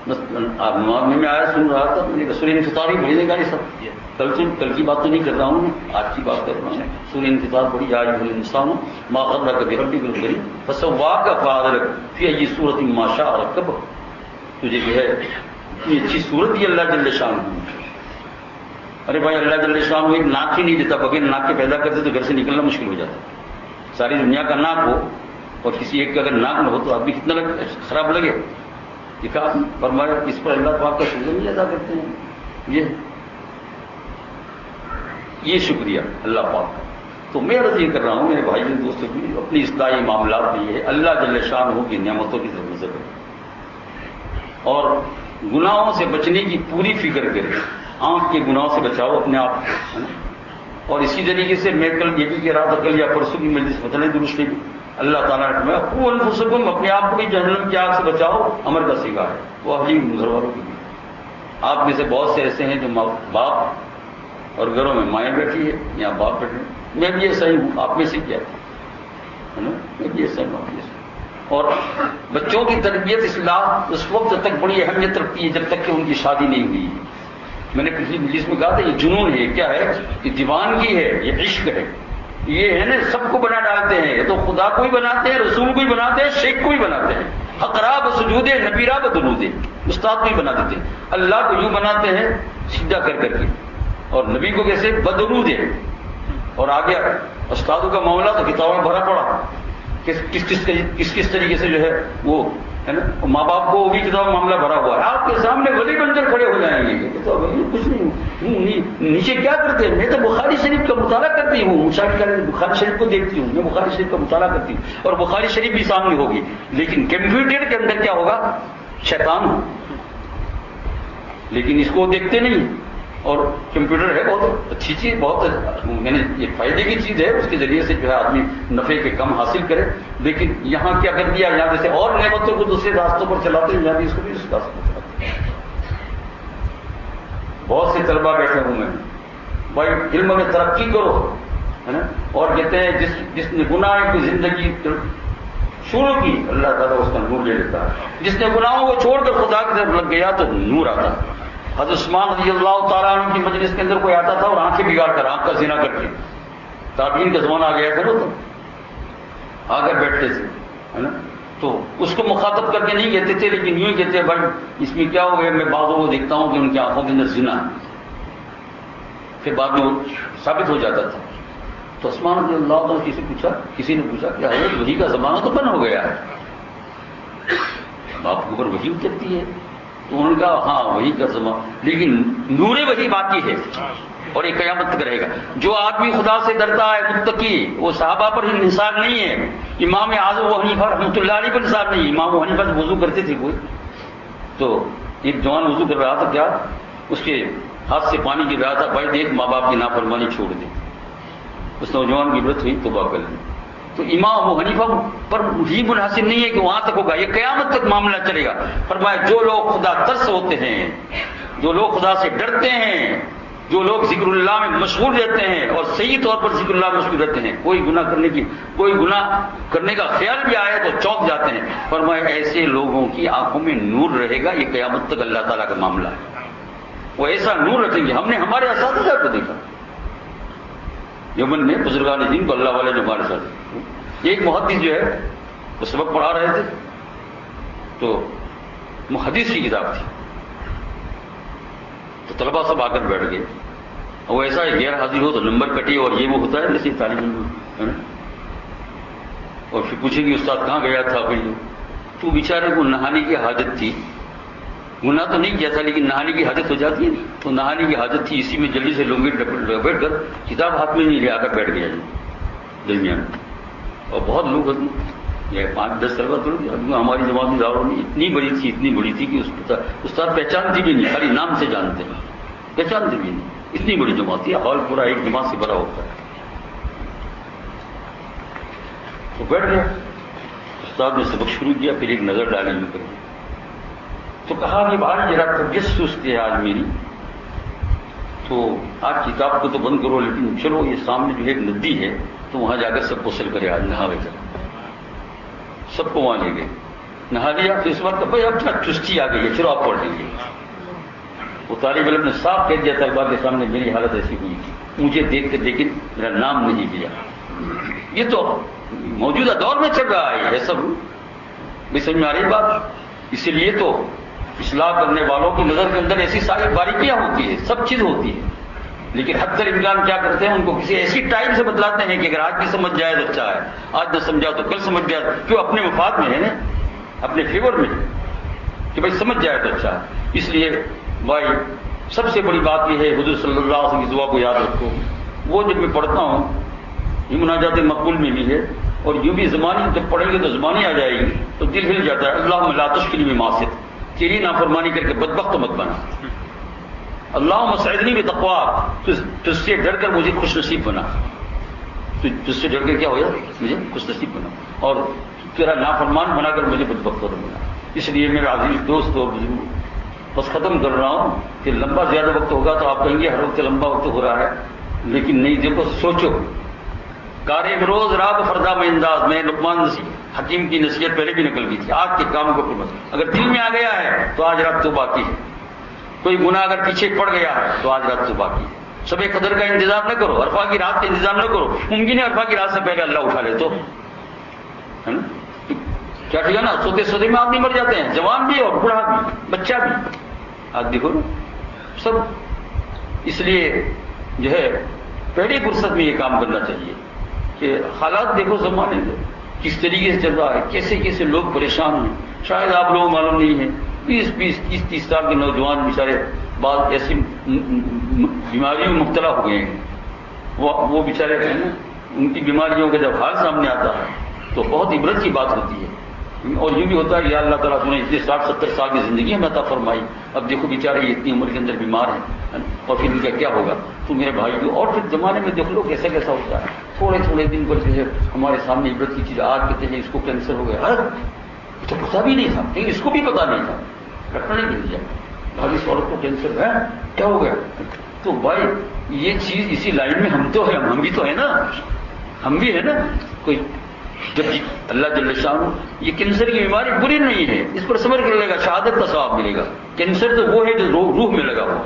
بس نماز میں آیا سن رہا تھا، میں نے سورہ انفطار ہی پڑھنے کا. یہ سب کل کی بات تو نہیں کر رہا ہوں، آج کی بات کر رہا ہوں. سورہ انفطار پڑھی، یا ایھا الانسان ما غرک بربک الکریم فسواک فعدلک فی ای صورۃ ما شاء رکبک. تجھے جو ہے اتنی اچھی صورت دی اللہ جل شانہ. ارے بھائی اللہ جل شانہ ایک ناک ہی نہیں دیتا، بغیر ناک کے پیدا کرتے تو گھر سے نکلنا مشکل ہو جاتا. ساری دنیا کا ناک ہو اور کسی ایک کا اگر ناک نہ ہو تو آدمی کتنا خراب لگے. دکھا فرمایا اس پر اللہ پاک کا شکر نہیں ادا کرتے ہیں. یہ شکریہ اللہ پاک کا. تو میں عرض یہ کر رہا ہوں میرے بھائی دوستوں بھی اپنی اصلاحی معاملات میں یہ اللہ جل شانہ کی نعمتوں کی طرف نظر کریں اور گناہوں سے بچنے کی پوری فکر کریں. آنکھ کے گناہوں سے بچاؤ اپنے آپ کو. اور اسی طریقے سے میں کل یہ بھی کہہ رہا تھا، کل یا پرسوں کی مجلس پتہ نہیں درست نہیں، اللہ تعالیٰ نے فرمایا قوا انفسکم، اپنے آپ کو بھی جہنم کی آگ سے بچاؤ. امر کا صیغہ ہے، وہ اہلی گھر والوں کی بھی. آپ میں سے بہت سے ایسے ہیں جو باپ اور گھروں میں مائیں بیٹھی ہے یا باپ بیٹھے. میں بھی ایسا ہی ہوں، آپ میں سے کیا ہے نا، میں بھی ایسا ہوں، آپ میں سے. اور بچوں کی تربیت اصلاح اس وقت تک بڑی اہمیت رکھتی ہے جب تک کہ ان کی شادی نہیں ہوئی. میں نے پچھلی مجلس میں کہا تھا یہ جنون ہے. کیا ہے کہ دیوانگی ہے، یہ عشق ہے. یہ ہے نا سب کو بنا ڈالتے ہیں. یہ تو خدا کو ہی بناتے ہیں، رسول کو ہی بناتے ہیں، شیخ کو ہی بناتے ہیں. اقراب سجود نبیرہ بدرود، استاد کو ہی بنا دیتے ہیں. اللہ کو یوں بناتے ہیں سیدھا کر کر کے، اور نبی کو کیسے؟ بدرود ہے. اور آگے استادوں کا معاملہ تو کتابوں میں بھرا پڑا، کس طریقے سے جو ہے وہ ہے نا. ماں باپ کو بھی کتاب معاملہ بھرا ہوا ہے, آپ کے سامنے ولی بن کر کھڑے ہو جائیں گے کہ تو کچھ نہیں, نیچے کیا کرتے ہیں, میں تو بخاری شریف کا مطالعہ کرتی ہوں, بخاری شریف کو دیکھتی ہوں, میں بخاری شریف کا مطالعہ کرتی ہوں, اور بخاری شریف بھی سامنے ہوگی, لیکن کمپیوٹر کے اندر کیا ہوگا, شیطان ہو, لیکن اس کو دیکھتے نہیں. اور کمپیوٹر ہے بہت اچھی چیز, بہت میں نے یہ فائدے کی چیز ہے, اس کے ذریعے سے جو ہے آدمی نفع کے کم حاصل کرے. لیکن یہاں کیا کر دیا, یہاں جیسے اور نعمتوں کو دوسرے راستوں پر چلاتے ہیں, یہاں بھی اس کو بھی اس راستوں پر چلاتے ہیں. بہت سے طلبا بیٹھے ہوں میں, بھائی علم میں ترقی کرو, ہے نا, اور کہتے ہیں جس نے گناہ کی زندگی شروع کی اللہ تعالیٰ اس کا نور لے لیتا ہے, جس نے گناہوں کو چھوڑ کر خدا کی طرف لگ گیا تو نور آتا ہے. حضرت عثمان رضی اللہ تعالیٰ عنہ کی مجلس کے اندر کوئی آتا تھا اور آنکھیں بگاڑ کر, آنکھ کا زنا کر کے, تابعین کا زمانہ آ گیا تھا تو آ کر بیٹھتے تھے, ہے نا, تو اس کو مخاطب کر کے نہیں کہتے تھے, لیکن یوں ہی کہتے ہیں بھائی اس میں کیا ہو گیا, میں بعضوں کو دیکھتا ہوں کہ ان کی آنکھوں کے اندر زنا ہے. پھر بعد میں وہ ثابت ہو جاتا تھا. تو عثمان رضی اللہ عنہ کسی نے پوچھا کہ حضرت وحی کا زمانہ تو بند ہو گیا ہے, آپ کے اوپر وحی اترتی ہے, تو انہوں نے کہا ہاں وحی کا زمانہ, لیکن نور وحی باقی ہے اور یہ قیامت تک رہے گا. جو آدمی خدا سے ڈرتا ہے متقی, وہ صحابہ پر انحصار نہیں ہے, امام اعظم ابو حنیفہ رحمۃ اللہ علیہ پر انحصار نہیں. امام ابو حنیفہ سے وضو کرتے تھے کوئی, تو ایک جوان وضو کر رہا تھا, کیا اس کے ہاتھ سے پانی گر رہا تھا, بھائی دیکھ ماں باپ کی نافرمانی چھوڑ دے. اس نوجوان کی عبرت ہوئی, توبہ کر لی. تو امام ابو حنیفہ پر ہی منحصر نہیں ہے کہ وہاں تک ہوگا, یہ قیامت تک معاملہ چلے گا. فرمایا جو لوگ خدا ترس ہوتے ہیں, جو لوگ خدا سے ڈرتے ہیں, جو لوگ ذکر اللہ میں مشغول رہتے ہیں اور صحیح طور پر ذکر اللہ میں مشغول رہتے ہیں, کوئی گناہ کرنے کا خیال بھی آئے تو چونک جاتے ہیں, فرمایا ایسے لوگوں کی آنکھوں میں نور رہے گا, یہ قیامت تک اللہ تعالیٰ کا معاملہ ہے. وہ ایسا نور رکھیں گے. ہم نے ہمارے اساتذہ کو دیکھا یمن میں, بزرگان دین کو اللہ والے نے ہمارے ساتھ. ایک محدث جو ہے وہ سبق پڑھا رہے تھے, تو محدث کی کتاب تھی, تو طلبا سب آ کر بیٹھ گئے. وہ ایسا غیر حاضر ہو تو نمبر کٹے, اور یہ وہ ہوتا ہے جیسے طالب علم ہے نا, اور پھر پوچھیں گے استاد کہاں گیا تھا بھائی, تو بیچارے کو نہانے کی حاجت تھی, گناہ تو نہیں کیا تھا لیکن نہانے کی حاجت ہو جاتی ہے, تو نہانے کی حاجت تھی, اسی میں جلدی سے لنگی لپیٹ کر کتاب ہاتھ میں نہیں لے آ کر بیٹھ گیا درمیان. اور بہت لوگ یہ 5-10 طلبہ تو ہماری جماعت میں داروں میں اتنی بڑی تھی کہ استاد پہچانتی بھی نہیں, خالی نام سے جانتے ہیں, پہچانتے بھی نہیں. اتنی بڑی جماعت تھی, ہال پورا ایک جماعت سے بھرا ہوتا ہے. تو بیٹھ گیا, استاد نے سبق شروع کیا, پھر ایک نظر ڈالنے میں کر تو کہا کہ بھائی ذرا طبیعت سستی ہے آج میری, تو آج کتاب کو تو بند کرو, لیکن چلو یہ سامنے جو ایک ندی ہے تو وہاں جا کر سب غسل کرے, آج نہاوے کر. سب کو وہاں لے گئے, نہا لیا. تو اس بات کا بھائی اب چستی آ گئی ہے, چلو آپ پڑھ لیں گے. وہ طالب علم نے صاف کہہ دیا طلبا کے سامنے, میری حالت ایسی ہوئی تھی, مجھے دیکھ کر لیکن میرا نام نہیں لیا. یہ تو موجودہ دور میں چل رہا ہے, یہ سب بھی سمجھ میں آ رہی بات. اسی لیے تو اصلاح کرنے والوں کی نظر کے اندر ایسی ساری باریکیاں ہوتی ہیں, سب چیز ہوتی ہے, لیکن حتی امکان کیا کرتے ہیں, ان کو کسی ایسی ٹائم سے بتلاتے ہیں کہ اگر آج بھی سمجھ جائے تو اچھا ہے, آج نہ سمجھا تو کل سمجھ جائے, کیوں اپنے مفاد میں ہے نا, اپنے فیور میں, کہ بھائی سمجھ جائے تو اچھا ہے. اس لیے بھائی سب سے بڑی بات یہ ہے, حضور صلی اللہ علیہ وسلم کی دعا کو یاد رکھو. وہ جب میں پڑھتا ہوں یہ مناجات مقبول میں بھی ہے, اور یوں بھی زبانی جب پڑھیں گے تو زبانی آ جائے گی تو دل ہل جاتا ہے. اللہم لا تشقنی بمعصیتک, تیری نافرمانی کر کے بدبخت مت بنا. اللہم اسعدنی بتقواک, تجھ سے ڈر کر مجھے خوش نصیب بنا. تجھ سے ڈر کر کیا ہو جائے, مجھے خوش نصیب بنا, اور تیرا نافرمان بنا کر مجھے بدبخت بنا. اس لیے میرا عزیز دوست اور بزرگ, بس ختم کر رہا ہوں کہ لمبا زیادہ وقت ہوگا تو آپ کہیں گے ہر وقت لمبا وقت ہو رہا ہے, لیکن نہیں, دیکھو سوچو. کار روز رات فردا میں انداز, میں لقمان حکیم کی نصیحت پہلے بھی نکل گئی تھی. آج کے کام کو اگر دل میں آ گیا ہے تو آج رات تو باقی ہے. کوئی گناہ اگر پیچھے پڑ گیا ہے تو آج رات تو باقی ہے. شب قدر کا انتظام نہ کرو, عرفہ کی رات کا انتظام نہ کرو. ممکن ہے عرفہ کی رات سے پہلے اللہ اٹھا لے تو, ہے نا, کیا ٹھیک ہے نا. سوتے سوتے میں آدمی مر جاتے ہیں, جوان بھی اور بوڑھا بھی, بچہ بھی. آج دیکھو نا سب. اس لیے جو ہے پہلی فرصت میں یہ کام کرنا چاہیے کہ حالات دیکھو زمانے میں کس طریقے سے چل رہا ہے, کیسے کیسے لوگ پریشان ہیں. شاید آپ لوگوں کو معلوم نہیں ہے، 20-30 سال کے نوجوان بیچارے بعض ایسی بیماریوں میں مبتلا ہو گئے ہیں، وہ بیچارے ہیں نا، ان کی بیماریوں کا جب حال سامنے آتا ہے تو بہت عبرت کی بات ہوتی ہے۔ اور یوں بھی ہوتا ہے یا اللہ تعالیٰ نے اتنے 60-70 سال کی زندگی ہمیں عطا فرمائی، اب دیکھو بیچارے یہ اتنی عمر کے اندر بیمار ہیں اور پھر ان کا کیا ہوگا؟ تو میرے بھائی کو، اور پھر زمانے میں دیکھ لو کیسا کیسا ہوتا ہے، تھوڑے دن پر جو ہے ہمارے سامنے عبرت کی چیز آج کہتے ہیں اس کو کینسر ہو گیا، تو پتا بھی نہیں تھا، لیکن اس کو بھی پتا نہیں تھا، رکھنا نہیں دیا بھائی اس عورت کو کینسر ہے، کیا ہو گیا؟ تو بھائی یہ چیز اسی لائن میں ہم تو ہیں، ہم بھی تو ہیں نا، ہم بھی ہیں نا۔ کوئی جب اللہ جل شانہ، یہ کینسر کی بیماری بری نہیں ہے، اس پر صبر کر لے گا شہادت کا ثواب ملے گا۔ کینسر تو وہ ہے جو روح میں لگا ہوا،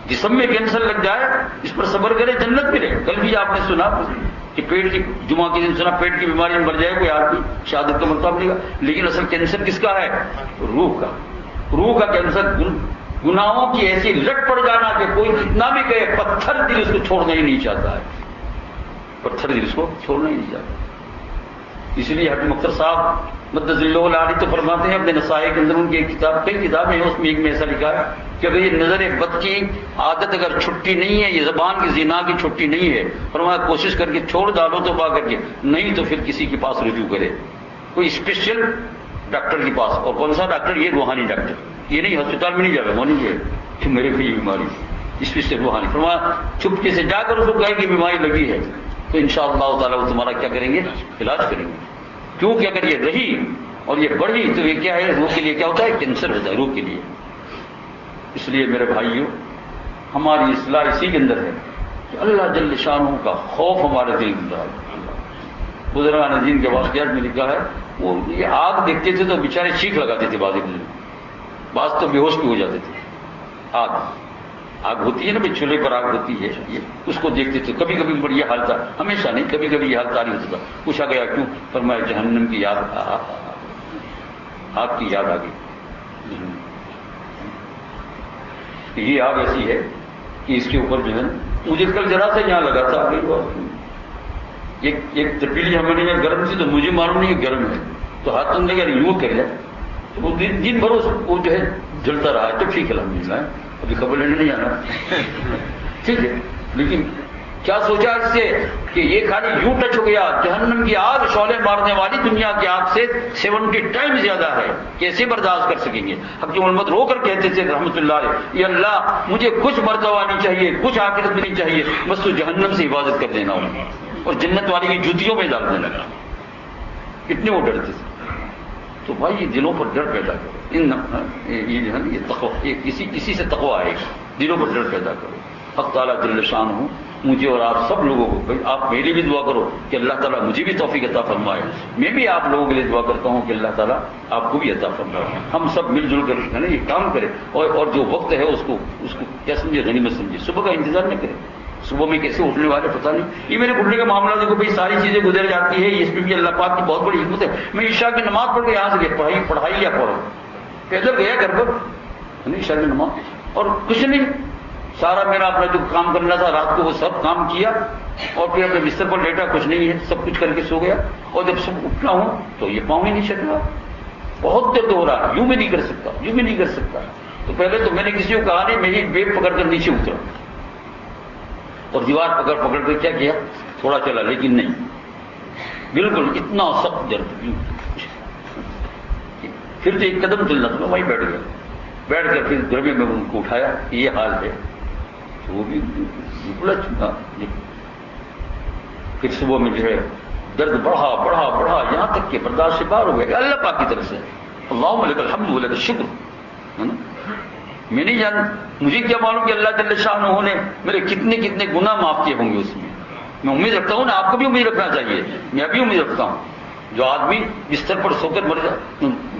جسم میں کینسر لگ جائے اس پر صبر کرے جنت ملے۔ کل بھی آپ نے سنا کہ پیٹ کی، جمعہ کے دن سنا پیٹ کی بیماری میں مر جائے کوئی آدمی، شہادت کا مرتبہ ملے گا۔ لیکن اصل کینسر کس کا ہے؟ روح کا کینسر، گناہوں کی ایسی لٹ پڑ جانا کہ کوئی کتنا بھی کہے، پتھر دل اس کو چھوڑنا ہی نہیں چاہتا ہے، پتھر دل اس کو چھوڑنا ہی نہیں چاہتا۔ اس لیے حکیم اختر صاحب مدد اللہ علیہ تو فرماتے ہیں اپنے نصائح کے اندر، ان کی ایک کتاب، کئی کتابیں ہیں، اس میں ایک میں ایسا لکھا ہے کہ اگر یہ نظر بد کی عادت اگر چھٹی نہیں ہے، یہ زبان کی زنا کی چھٹی نہیں ہے، فرمایا کوشش کر کے چھوڑ ڈالو توبہ کر کے، نہیں تو پھر کسی کے پاس رجوع کرے، کوئی اسپیشل ڈاکٹر کے پاس۔ اور کون سا ڈاکٹر؟ یہ روحانی ڈاکٹر، یہ نہیں ہسپتال میں نہیں جائے گا، وہ نہیں ہے کہ میرے کو یہ بیماری، اسپیشل روحانی۔ فرمایا چپکے سے جا کر اس کو کہے کہ بیماری لگی ہے، تو انشاءاللہ تعالیٰ وہ تمہارا کیا کریں گے؟ علاج کریں گے۔ کیونکہ اگر یہ رہی اور یہ بڑھی تو یہ کیا ہے؟ روح کے لیے کیا ہوتا ہے؟ کینسر ہوتا ہے روح کے لیے۔ اس لیے میرے بھائیوں، ہماری اصلاح اسی کے اندر ہے کہ اللہ جل شانہ کا خوف ہمارے دل میں ڈالے۔ بزرگان دین کے واقعات میں لکھا ہے، وہ یہ آگ دیکھتے تھے تو بیچارے چیخ لگاتے تھے، بعض تو بے ہوش بھی ہو جاتے تھے۔ آگ ہوتی ہے نا بھائی، چولہے پر آگ ہوتی ہے، یہ اس کو دیکھتے تھے، کبھی کبھی پر یہ حال تھا، ہمیشہ نہیں، کبھی کبھی یہ حال تاری ہوتا تھا۔ پوچھا گیا کیوں؟ فرمایا جہنم کی یاد، آگ کی یاد آ گئی۔ یہ آگ ایسی ہے کہ اس کے اوپر جو ہے، مجھے کل ذرا سے یہاں لگا تھا، ایک تپیلی ہمیں نے گرم تھی تو مجھے معلوم نہیں کہ گرم ہے، تو ہاتھ تم نے اگر یوں کر لیا تو وہ دن بھر وہ جو ہے جلتا رہا ہے، تو ٹھیک ہے الحمدللہ، ابھی خبر لینے نہیں آنا، ٹھیک ہے۔ لیکن کیا سوچا اس سے کہ یہ خالی یوں ٹچ ہو گیا، جہنم کی آگ شعلے مارنے والی دنیا کی آگ سے 70 ٹائم زیادہ ہے، کیسے برداشت کر سکیں گے؟ حکیم محمد رو کر کہتے تھے رحمۃ اللہ علیہ، یہ اللہ مجھے کچھ مرتبہ نہیں چاہیے، کچھ آخرت میں نہیں چاہیے، بس تو جہنم سے حفاظت کر دینا ہوں اور جنت والی کی جوتیوں میں ڈال دینا۔ کتنے وہ ڈرتے تھے۔ تو بھائی یہ دلوں پر ڈر پیدا کرو، یہ جو ہے نا یہ تقوی، اسی سے تقوی آئے گا، دلوں پر ڈر پیدا کرو۔ حق تعالیٰ جل شانہ مجھے اور آپ سب لوگوں کو، آپ میری بھی دعا کرو کہ اللہ تعالیٰ مجھے بھی توفیق عطا فرمائے، میں بھی آپ لوگوں کے لیے دعا کرتا ہوں کہ اللہ تعالیٰ آپ کو بھی عطا فرمائے، ہم سب مل جل کر ہے نا یہ کام کریں، اور جو وقت ہے اس کو کیا سمجھے؟ غنیمت سمجھے، صبح کا انتظار نہ کریں، صبح میں کیسے اٹھنے والے پتہ نہیں۔ یہ میرے اٹھنے کا معاملہ دیکھو بھائی، ساری چیزیں گزر جاتی ہے، اس میں بھی اللہ پاک کی بہت بڑی حکمت ہے۔ میں عشاء کی نماز پڑھ کے یہاں سے گیا، پڑھائی یا پڑھو، پیدل گیا گھر پر عشاء کی نماز، اور کچھ نہیں، سارا میرا اپنا جو کام کرنا تھا رات کو وہ سب کام کیا، اور پھر اپنے بستر پر لیٹا، کچھ نہیں ہے، سب کچھ کر کے سو گیا۔ اور جب سب اٹھنا ہوں تو یہ پاؤں ہی نہیں چل رہا، بہت درد ہو رہا، یوں بھی نہیں کر سکتا، یوں بھی نہیں کر سکتا۔ تو پہلے تو میں نے کسی کو کہا نہیں، میری بیگ پکڑ کر نیچے اترا اور دیوار پکڑ کر کیا کیا، تھوڑا چلا، لیکن نہیں، بالکل اتنا سخت درد۔ پھر تو ایک قدم چلنا تھا، وہیں بیٹھ گیا، بیٹھ کر پھر گھر میں ان کو اٹھایا، یہ حال ہے، تو وہ بھی نکلا چکا۔ پھر صبح میں جو ہے درد بڑھا بڑھا بڑھا، یہاں تک کہ برداشت سے باہر ہو گیا، اللہ پاک کی طرف سے، اللہم لک الحمد ولک الشکر، ہے نا۔ میں نہیں جان، مجھے کیا معلوم کہ اللہ جل شانہ نے میرے کتنے کتنے گناہ معاف کیے ہوں گے اس میں۔ میں امید رکھتا ہوں نا، آپ کو بھی امید رکھنا چاہیے، میں بھی امید رکھتا ہوں۔ جو آدمی بستر پر سو کر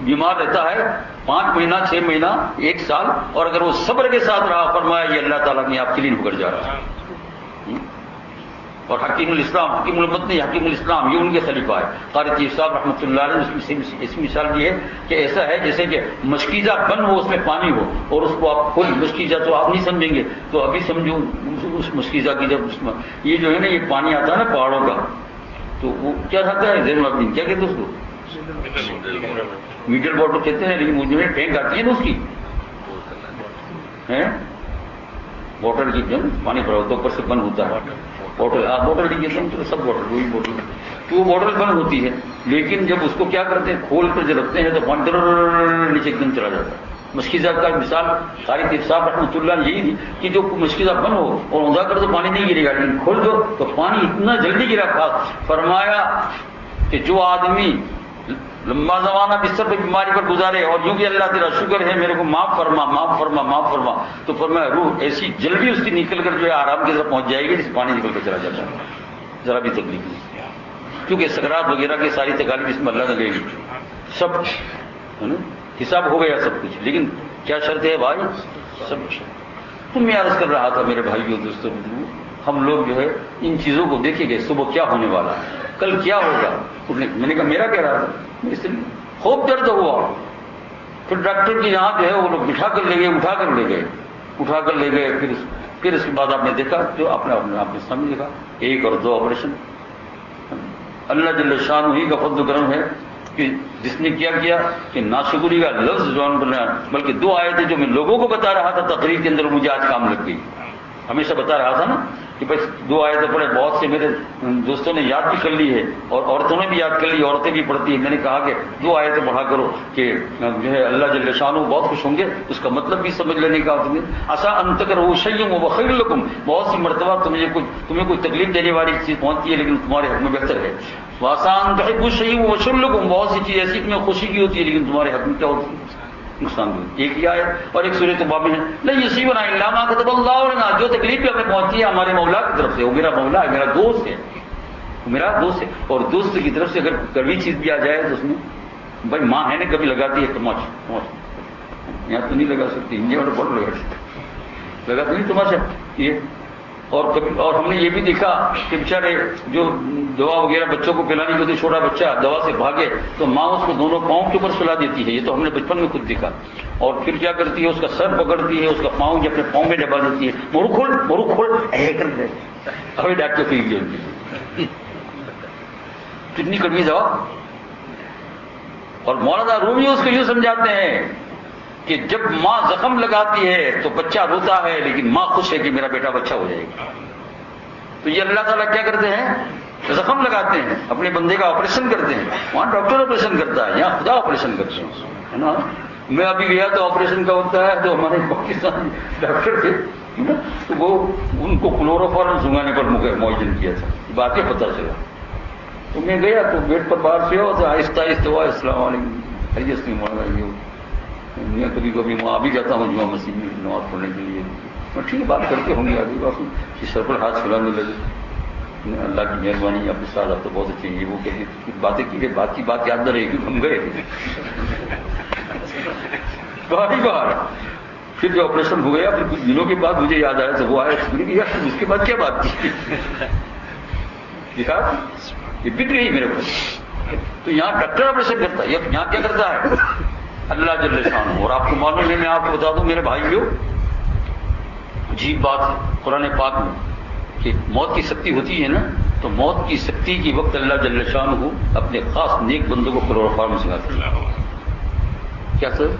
بیمار رہتا ہے 5 مہینہ 6 مہینہ 1 سال، اور اگر وہ صبر کے ساتھ رہا، فرمایا یہ اللہ تعالیٰ کی آپ کلین ہو کر جا رہا ہے۔ اور حکیم الاسلام، حکیم الامت نہیں، حکیم الاسلام، یہ ان کے خلیفہ ہے قاری طیب صاحب رحمۃ اللہ علیہ۔ اس مثال یہ ہے کہ ایسا ہے جیسے کہ مشکیزہ بن ہو، اس میں پانی ہو، اور اس کو آپ کھول، مشکیزہ تو آپ نہیں سمجھیں گے، تو ابھی سمجھو اس مشکیزہ کی، جب اس میں یہ جو ہے نا یہ پانی آتا ہے نا پہاڑوں کا، تو وہ کیا رہتا ہے زین العابدین، کیا کہتے ہیں اس کو؟ میٹر واٹر کہتے ہیں، لیکن مجھے ٹینک آتی ہے نا اس کی واٹر کی جو پانی بھرا ہوتا ہے اوپر سے بند ہوتا ہے واٹر کی کہتے ہیں سب واٹر وہی واٹر تو وہ واٹر بند ہوتی ہے، لیکن جب اس کو کیا کرتے ہیں کھول کر جب رکھتے ہیں تو پانی نیچے ایک دم چلا جاتا ہے۔ مشکیزہ کا مثال قاری طیب صاحب رحمۃ اللہ نے یہی دی کہ جو مشکیزہ بند ہو اور اوندا کر تو پانی نہیں گرے گا، لیکن کھول دو تو پانی اتنا جلدی گرا تھا۔ فرمایا کہ جو آدمی لمبا زمانہ بستر پہ بیماری پر گزارے اور یوں کہ اللہ تیرا شکر ہے میرے کو معاف فرما معاف فرما معاف فرما، تو فرمایا روح ایسی جلدی اس کی نکل کر جو ہے آرام کی طرف پہنچ جائے گی جس پانی نکل کر چلا جاتا ہے، ذرا بھی تکلیف نہیں، کیونکہ سکرات وغیرہ کی ساری تکالیف اس میں اللہ نے گئی سب حساب ہو گیا سب کچھ، لیکن کیا شرط ہے بھائی؟ سب تو میں عرض کر رہا تھا میرے بھائیوں دوستوں، ہم لوگ جو ہے ان چیزوں کو دیکھیں گے صبح کیا ہونے والا ہے، کل کیا ہوگا۔ میں نے کہا میرا کہہ رہا تھا اس لیے خوب درد ہوا، پھر ڈاکٹر کے یہاں جو ہے وہ لوگ اٹھا کر لے گئے، پھر اس کے بعد آپ نے دیکھا جو آپ نے سمجھ دیکھا 1 اور 2 آپریشن۔ اللہ جل شانہ ہی کا فضل و کرم ہے کہ جس نے کیا کہ ناشکری کا لفظ زبان پر نہ، بلکہ 2 آیتیں جو میں لوگوں کو بتا رہا تھا تقریر کے اندر مجھے آج کام لگ گئی۔ ہمیشہ بتا رہا تھا نا کہ بس 2 آیتیں پڑھے، بہت سے میرے دوستوں نے یاد بھی کر لی ہے اور عورتوں نے بھی یاد کر لی، عورتیں بھی پڑھتی ہیں۔ میں نے کہا کہ 2 آیتیں پڑھا کرو کہ جو ہے اللہ جل شانہ بہت خوش ہوں گے، اس کا مطلب بھی سمجھ لینے کا تمہیں عسیٰ ان تکرہوا شیئا وہو خیر لکم، بہت سی مرتبہ تمہیں کوئی تکلیف دینے والی چیز پہنچتی ہے لیکن تمہارے حق میں بہتر ہے۔ وعسیٰ ان تحبوا شیئا وہو شر لکم، بہت سی چیز ایسی تمہیں خوشی کی ہوتی ہے لیکن تمہارے حق میں کیا ہوتی ہے؟ نقصان دہ۔ ایک ہی آیت اور ایک سورۃ توبہ میں ہے لن یصیبنا الا ما كتب اللہ لنا، جو تکلیف بھی ہمیں پہنچی ہے ہمارے مولا کی طرف سے، وہ میرا مولا ہے، میرا دوست ہے، میرا دوست ہے، اور دوست کی طرف سے اگر کڑوی چیز بھی آ جائے تو اس میں بھائی ماں ہے نا کبھی لگاتی ہے تماشا، یہاں تو نہیں لگا سکتی، انڈیا میں بہت لگا تو نہیں تماشا یہ۔ اور ہم نے یہ بھی دیکھا کہ بیچارے جو دوا وغیرہ بچوں کو پلانے کے ہوتے، چھوٹا بچہ دوا سے بھاگے تو ماں اس کو دونوں پاؤں کے اوپر سلا دیتی ہے، یہ تو ہم نے بچپن میں خود دیکھا، اور پھر کیا کرتی ہے اس کا سر پکڑتی ہے، اس کا پاؤں اپنے پاؤں میں دبا دیتی ہے، مرو کھول کر دے ابھی ڈاکٹر پی گئی کتنی کڑوی دوا۔ اور مولانا رومی اس کو یوں سمجھاتے ہیں کہ جب ماں زخم لگاتی ہے تو بچہ روتا ہے لیکن ماں خوش ہے کہ میرا بیٹا بچہ ہو جائے گا۔ تو یہ اللہ تعالیٰ کیا کرتے ہیں؟ زخم لگاتے ہیں، اپنے بندے کا آپریشن کرتے ہیں، وہاں ڈاکٹر آپریشن کرتا ہے، یہاں خدا آپریشن کرتے ہیں، ہے نا۔ میں ابھی گیا تو آپریشن کا ہوتا ہے تو ہمارے پاکستانی ڈاکٹر تھے تو وہ ان کو کلوروفارم سنگانے پر معائن کیا تھا، باتیں پتہ چلا تو میں گیا تو بیڈ پر باہر سے ہو تو آہستہ آہستہ ہوا السلام علیکم خیریت سے مولانا، میں کبھی کبھی وہاں بھی جاتا ہوں جمعہ مسجد میں نماز پڑھنے کے لیے، میں ٹھیک بات کرتے ہوں گے آگے باقی کہ سر پر ہاتھ پھیلانے لگے، اللہ کی مہربانی آپ کے ساتھ، آپ تو بہت اچھے ہیں، وہ کہتے باتیں کی بات کی بات یاد نہ رہے کیونکہ ہم گئے باہر۔ پھر جو آپریشن ہو گیا پھر کچھ دنوں کے بعد مجھے یاد آیا تو وہ آیا یار اس کے بعد کیا بات کی دیکھا یہ بک گئی میرے کو۔ تو یہاں ڈاکٹر آپریشن کرتا ہے، یہاں کیا کرتا ہے؟ اللہ جل شانہ۔ اور آپ کو معلوم ہے، میں آپ کو بتا دوں میرے بھائیوں، عجیب بات ہے قرآن پاک میں کہ موت کی سختی ہوتی ہے نا، تو موت کی سختی کے وقت اللہ جل شانہ اپنے خاص نیک بندوں کو کلوروفارم سکھاتے ہیں۔ کیا سر؟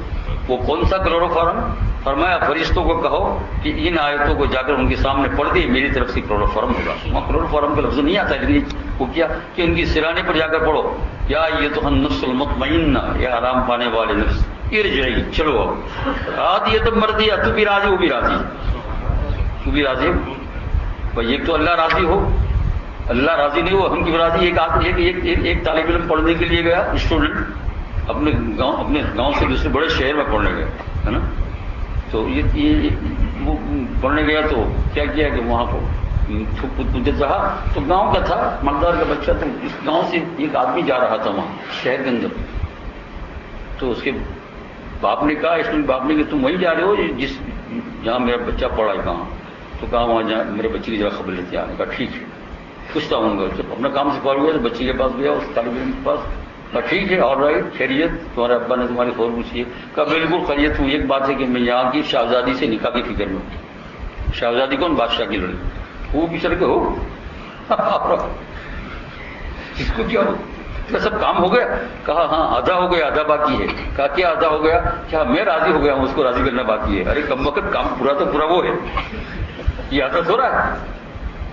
وہ کون سا کلوروفارم؟ فرمایا فرشتوں کو کہو کہ ان آیتوں کو جا کر ان کے سامنے پڑھ دے، میری طرف سے کلوروفارم ہوگا۔ وہاں کلوروفارم کا لفظ نہیں آتا لیکن وہ کیا کہ ان کی سرانے پر جا کر پڑھو یا ایتھا النفس المطمئنہ، یا آرام پانے والے نفس، ارجعی، چلو اب راضیۃ مرضیہ، تو بھی راضی، وہ بھی راضی، تو بھی راضی بھائی۔ ایک تو اللہ راضی ہو، اللہ راضی نہیں ہو ہم کی راضی۔ ایک طالب علم پڑھنے کے لیے گیا، اسٹوڈنٹ اپنے گاؤں سے دوسرے بڑے شہر میں پڑھنے گیا ہے نا، تو یہ وہ پڑھنے گیا تو کیا کیا کہ وہاں کو مدت رہا تو گاؤں کا تھا، مالدار کا بچہ، تو اس گاؤں سے ایک آدمی جا رہا تھا وہاں شہر کے اندر، تو اس کے باپ نے کہا، اس میں باپ نے کہ تم وہیں جا رہے ہو جس جہاں میرا بچہ پڑھا ہے کہاں؟ تو کہا وہاں جہاں میرے بچے کی جگہ خبر لیتے آنے کا۔ ٹھیک ہے، پوچھتا ہوں گا، جب اپنا کام سے فارغ ہوا تو بچے کے پاس گیا، اس طالب علم کے پاس، کہا ٹھیک ہے آل رائٹ، خیریت، تمہارے ابا نے تمہاری خبر پوچھی ہے؟ کہا بالکل خیریت ہوں، ایک بات ہے کہ میں یہاں کی شہزادی سے نکاح کی فکر میں ہوں۔ شہزادی کون؟ بادشاہ کی لڑکی، وہ بیچارے کے ہو اس کو کیا ہو کیا سب کام ہو گیا؟ کہا ہاں آدھا ہو گیا، آدھا باقی ہے۔ کہا کیا آدھا ہو گیا؟ کیا میں راضی ہو گیا ہوں، اس کو راضی کرنا باقی ہے۔ ارے کم وقت کام پورا تو پورا وہ ہے، یہ آدھا ہو رہا ہے۔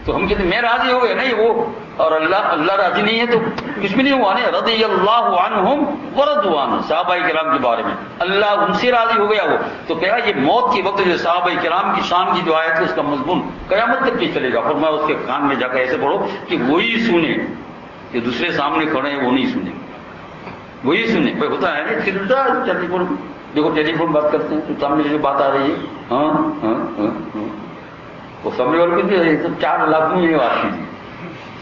تو ہم کہتے ہیں میں راضی ہو گیا، نہیں وہ، اور اللہ راضی نہیں ہے تو کچھ بھی نہیں ہوا نا۔ رضی اللہ عنہم ورضوا عنہ، صحابہ کرام کے بارے میں اللہ ان سے راضی ہو گیا وہ۔ تو کہا یہ موت کے وقت جو صحابہ کرام کی شان کی جو آیت ہے اس کا مضمون قیامت تک نہیں چلے گا۔ فرمایا اس کے کان میں جا کر ایسے پڑھو کہ وہی سنے، کہ دوسرے سامنے کھڑے ہیں وہ نہیں سنیں، وہی سنیں۔ کوئی ہوتا ہے نا چلتا ٹیلی فون، دیکھو ٹیلی فون بات کرتے ہیں تو سامنے جو بات آ رہی ہے ہاں ہاں ہاں ہاں، وہ سامنے والے کو 4 لاکھ میں یہ بات کی تھی،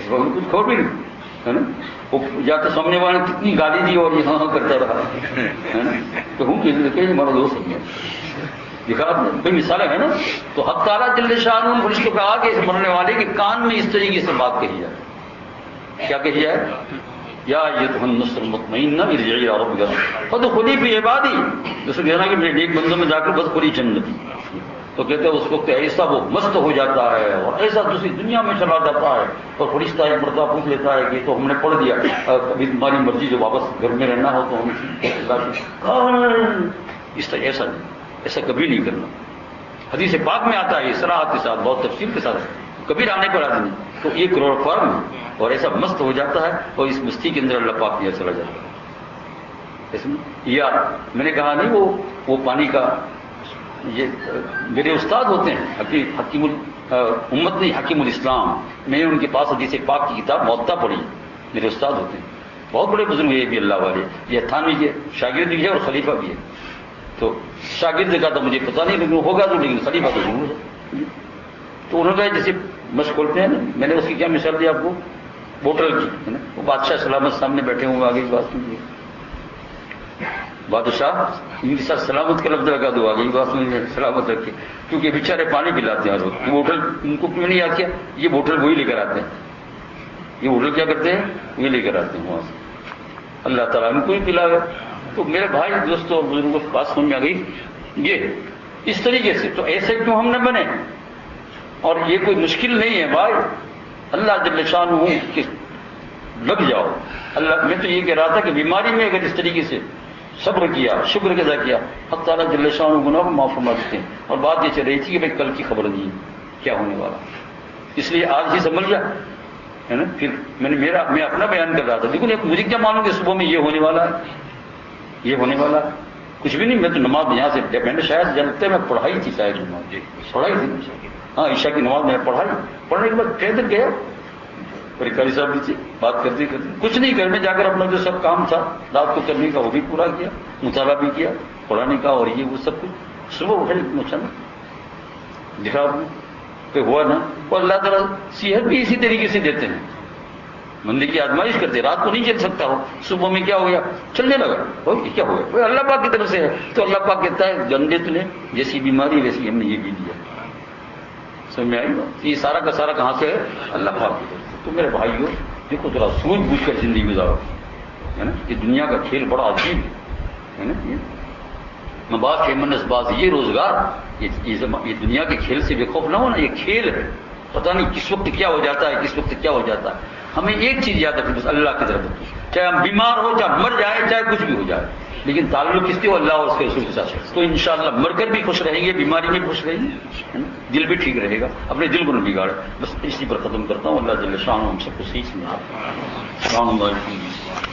کچھ کھوڑ بھی نہیں ہے نا۔ وہ یا تو سامنے والے نے کتنی گالی دی اور یہ ہاں کرتا رہا ہے نا، تو ہوں کہ ہمارا دوست نہیں ہے، دکھا کوئی مثالیں ہے نا۔ تو حق تعالیٰ جل شانہ ان فرشتوں کو کہا کہ اس مرنے والے کے کان میں اس طریقے سے بات کہی جائے، کیا کہی جائے؟ یا ایتھا النفس المطمئنہ ارجعی الی ربک فادخلی فی عبادی، جسے کہنا کہ میرے نیک بندوں میں جا کر بس پوری جنت۔ تو کہتے ہیں اس وقت ایسا وہ مست ہو جاتا ہے اور ایسا دوسری دنیا میں چلا جاتا ہے، اور فرشتہ ایک مرتبہ پوچھ لیتا ہے کہ تو ہم نے پڑھ دیا، ابھی تمہاری مرضی جو واپس گھر میں رہنا ہو تو ہم اس طرح ایسا نہیں، ایسا کبھی نہیں کرنا۔ حدیث پاک میں آتا ہے صراحت کے ساتھ، بہت تفصیل کے ساتھ، کبھی آنے پر آدمی تو 1 کروڑ فارم اور ایسا مست ہو جاتا ہے، اور اس مستی کے اندر اللہ پاک چلا جاتا ہے۔ یا میں نے کہا نہیں وہ پانی کا، یہ میرے استاد ہوتے ہیں حکیم امت نہیں، حکیم الاسلام، میں نے ان کے پاس حدیث پاک کی کتاب موطا پڑھی، میرے استاد ہوتے ہیں، بہت بڑے بزرگ ہیں یہ بھی اللہ والے، یہ تھانوی کے شاگرد بھی ہے اور خلیفہ بھی ہے۔ تو شاگرد کا تو مجھے پتہ نہیں، لیکن ہوگا تو، لیکن خلیفہ تو ضرور ہے۔ تو انہوں نے جیسے مشق کھولتے ہیں نا، میں نے اس کی کیا مثال دی آپ کو، بوٹل کی ہے نا، وہ بادشاہ سلامت سامنے بیٹھے ہوئے، آگے کی بات سنیے، بادشاہ ان کے ساتھ سلامت کا لفظ لگا دو، آگے کی بات سنیے، سلامت رکھے، کیونکہ بیچارے پانی پلاتے ہیں روز، بوٹل ان کو کیوں نہیں یاد کیا؟ یہ بوٹل وہی لے کر آتے ہیں، یہ بوٹل کیا کرتے ہیں؟ وہی لے کر آتے ہیں وہاں سے، اللہ تعالیٰ ان کو ہی پلاوے۔ تو میرے بھائی دوستوں اور بزرگوں کی بات سمجھ میں آ گئی، یہ اس طریقے سے تو ایسے کیوں ہم نہ بنے، اور یہ کوئی مشکل نہیں ہے بھائی، اللہ جل شانہ کہ لگ جاؤ۔ اللہ میں تو یہ کہہ رہا تھا کہ بیماری میں اگر اس طریقے سے صبر کیا، شکر ادا کیا، حق تعالیٰ جل شانہ گناہ کو معاف فرما دیتے ہیں۔ اور بات یہ چل رہی تھی کہ بھائی کل کی خبر نہیں ہے کیا ہونے والا، اس لیے آج ہی سمجھ جا ہے نا۔ پھر میں اپنا بیان کر رہا تھا، لیکن مجھے کیا معلوم کہ صبح میں یہ ہونے والا ہے، یہ ہونے والا ہے، کچھ بھی نہیں۔ میں تو نماز یہاں سے میں نے شاید جانتے میں پڑھائی تھی، شاید نماز پڑھائی تھی، ہاں عشاء کی نماز میں پڑھنے کے بعد پھر گیا، پھر قاری صاحب بھی تھی، بات کرتے کچھ نہیں، گھر میں جا کر اپنا جو سب کام تھا رات کو کرنے کا وہ بھی پورا کیا، مطالعہ بھی کیا پڑھانے کا، اور یہ وہ سب کچھ صبح اٹھے اچھا نا دکھا کہ ہوا نا۔ اور اللہ تعالیٰ صحت بھی اسی طریقے سے دیتے ہیں، بندے کی آزمائش کرتے، رات کو نہیں چل سکتا ہو، صبح میں کیا ہو گیا، چلنے لگا، کیا ہو گیا، اللہ پاک کی طرف سے ہے۔ تو اللہ پاک کہتا ہے گندے تلے جیسی بیماری ویسی ہم نے یہ بھی دیا، سمجھ میں آئی بات؟ یہ سارا کا سارا کہاں سے ہے؟ اللہ پاک کی طرف سے۔ تو میرے بھائیو دیکھو ذرا سوچ بوجھ کر زندگی گزارو، ہے نا، یہ دنیا کا کھیل بڑا عجیب ہے نا، مباح منس باز یہ روزگار، یہ دنیا کے کھیل سے بے خوف نہ ہونا، یہ کھیل ہے، پتہ نہیں کس وقت کیا ہو جاتا ہے، کس وقت کیا ہو جاتا ہے۔ ہمیں ایک چیز یاد رکھیں بس، اللہ کی طرف، چاہے ہم بیمار ہو، چاہے مر جائے، چاہے کچھ بھی ہو جائے، لیکن تعلق کس کے ہو؟ اللہ اور اس کے رسول کے ساتھ۔ تو انشاءاللہ مر کر بھی خوش رہیں گے، بیماری میں بھی خوش رہیں گے، دل بھی ٹھیک رہے گا، اپنے دل کو نہ بگاڑے۔ بس اسی پر ختم کرتا ہوں، اللہ جل شانہ ہم سب کو صحیح سمجھائے۔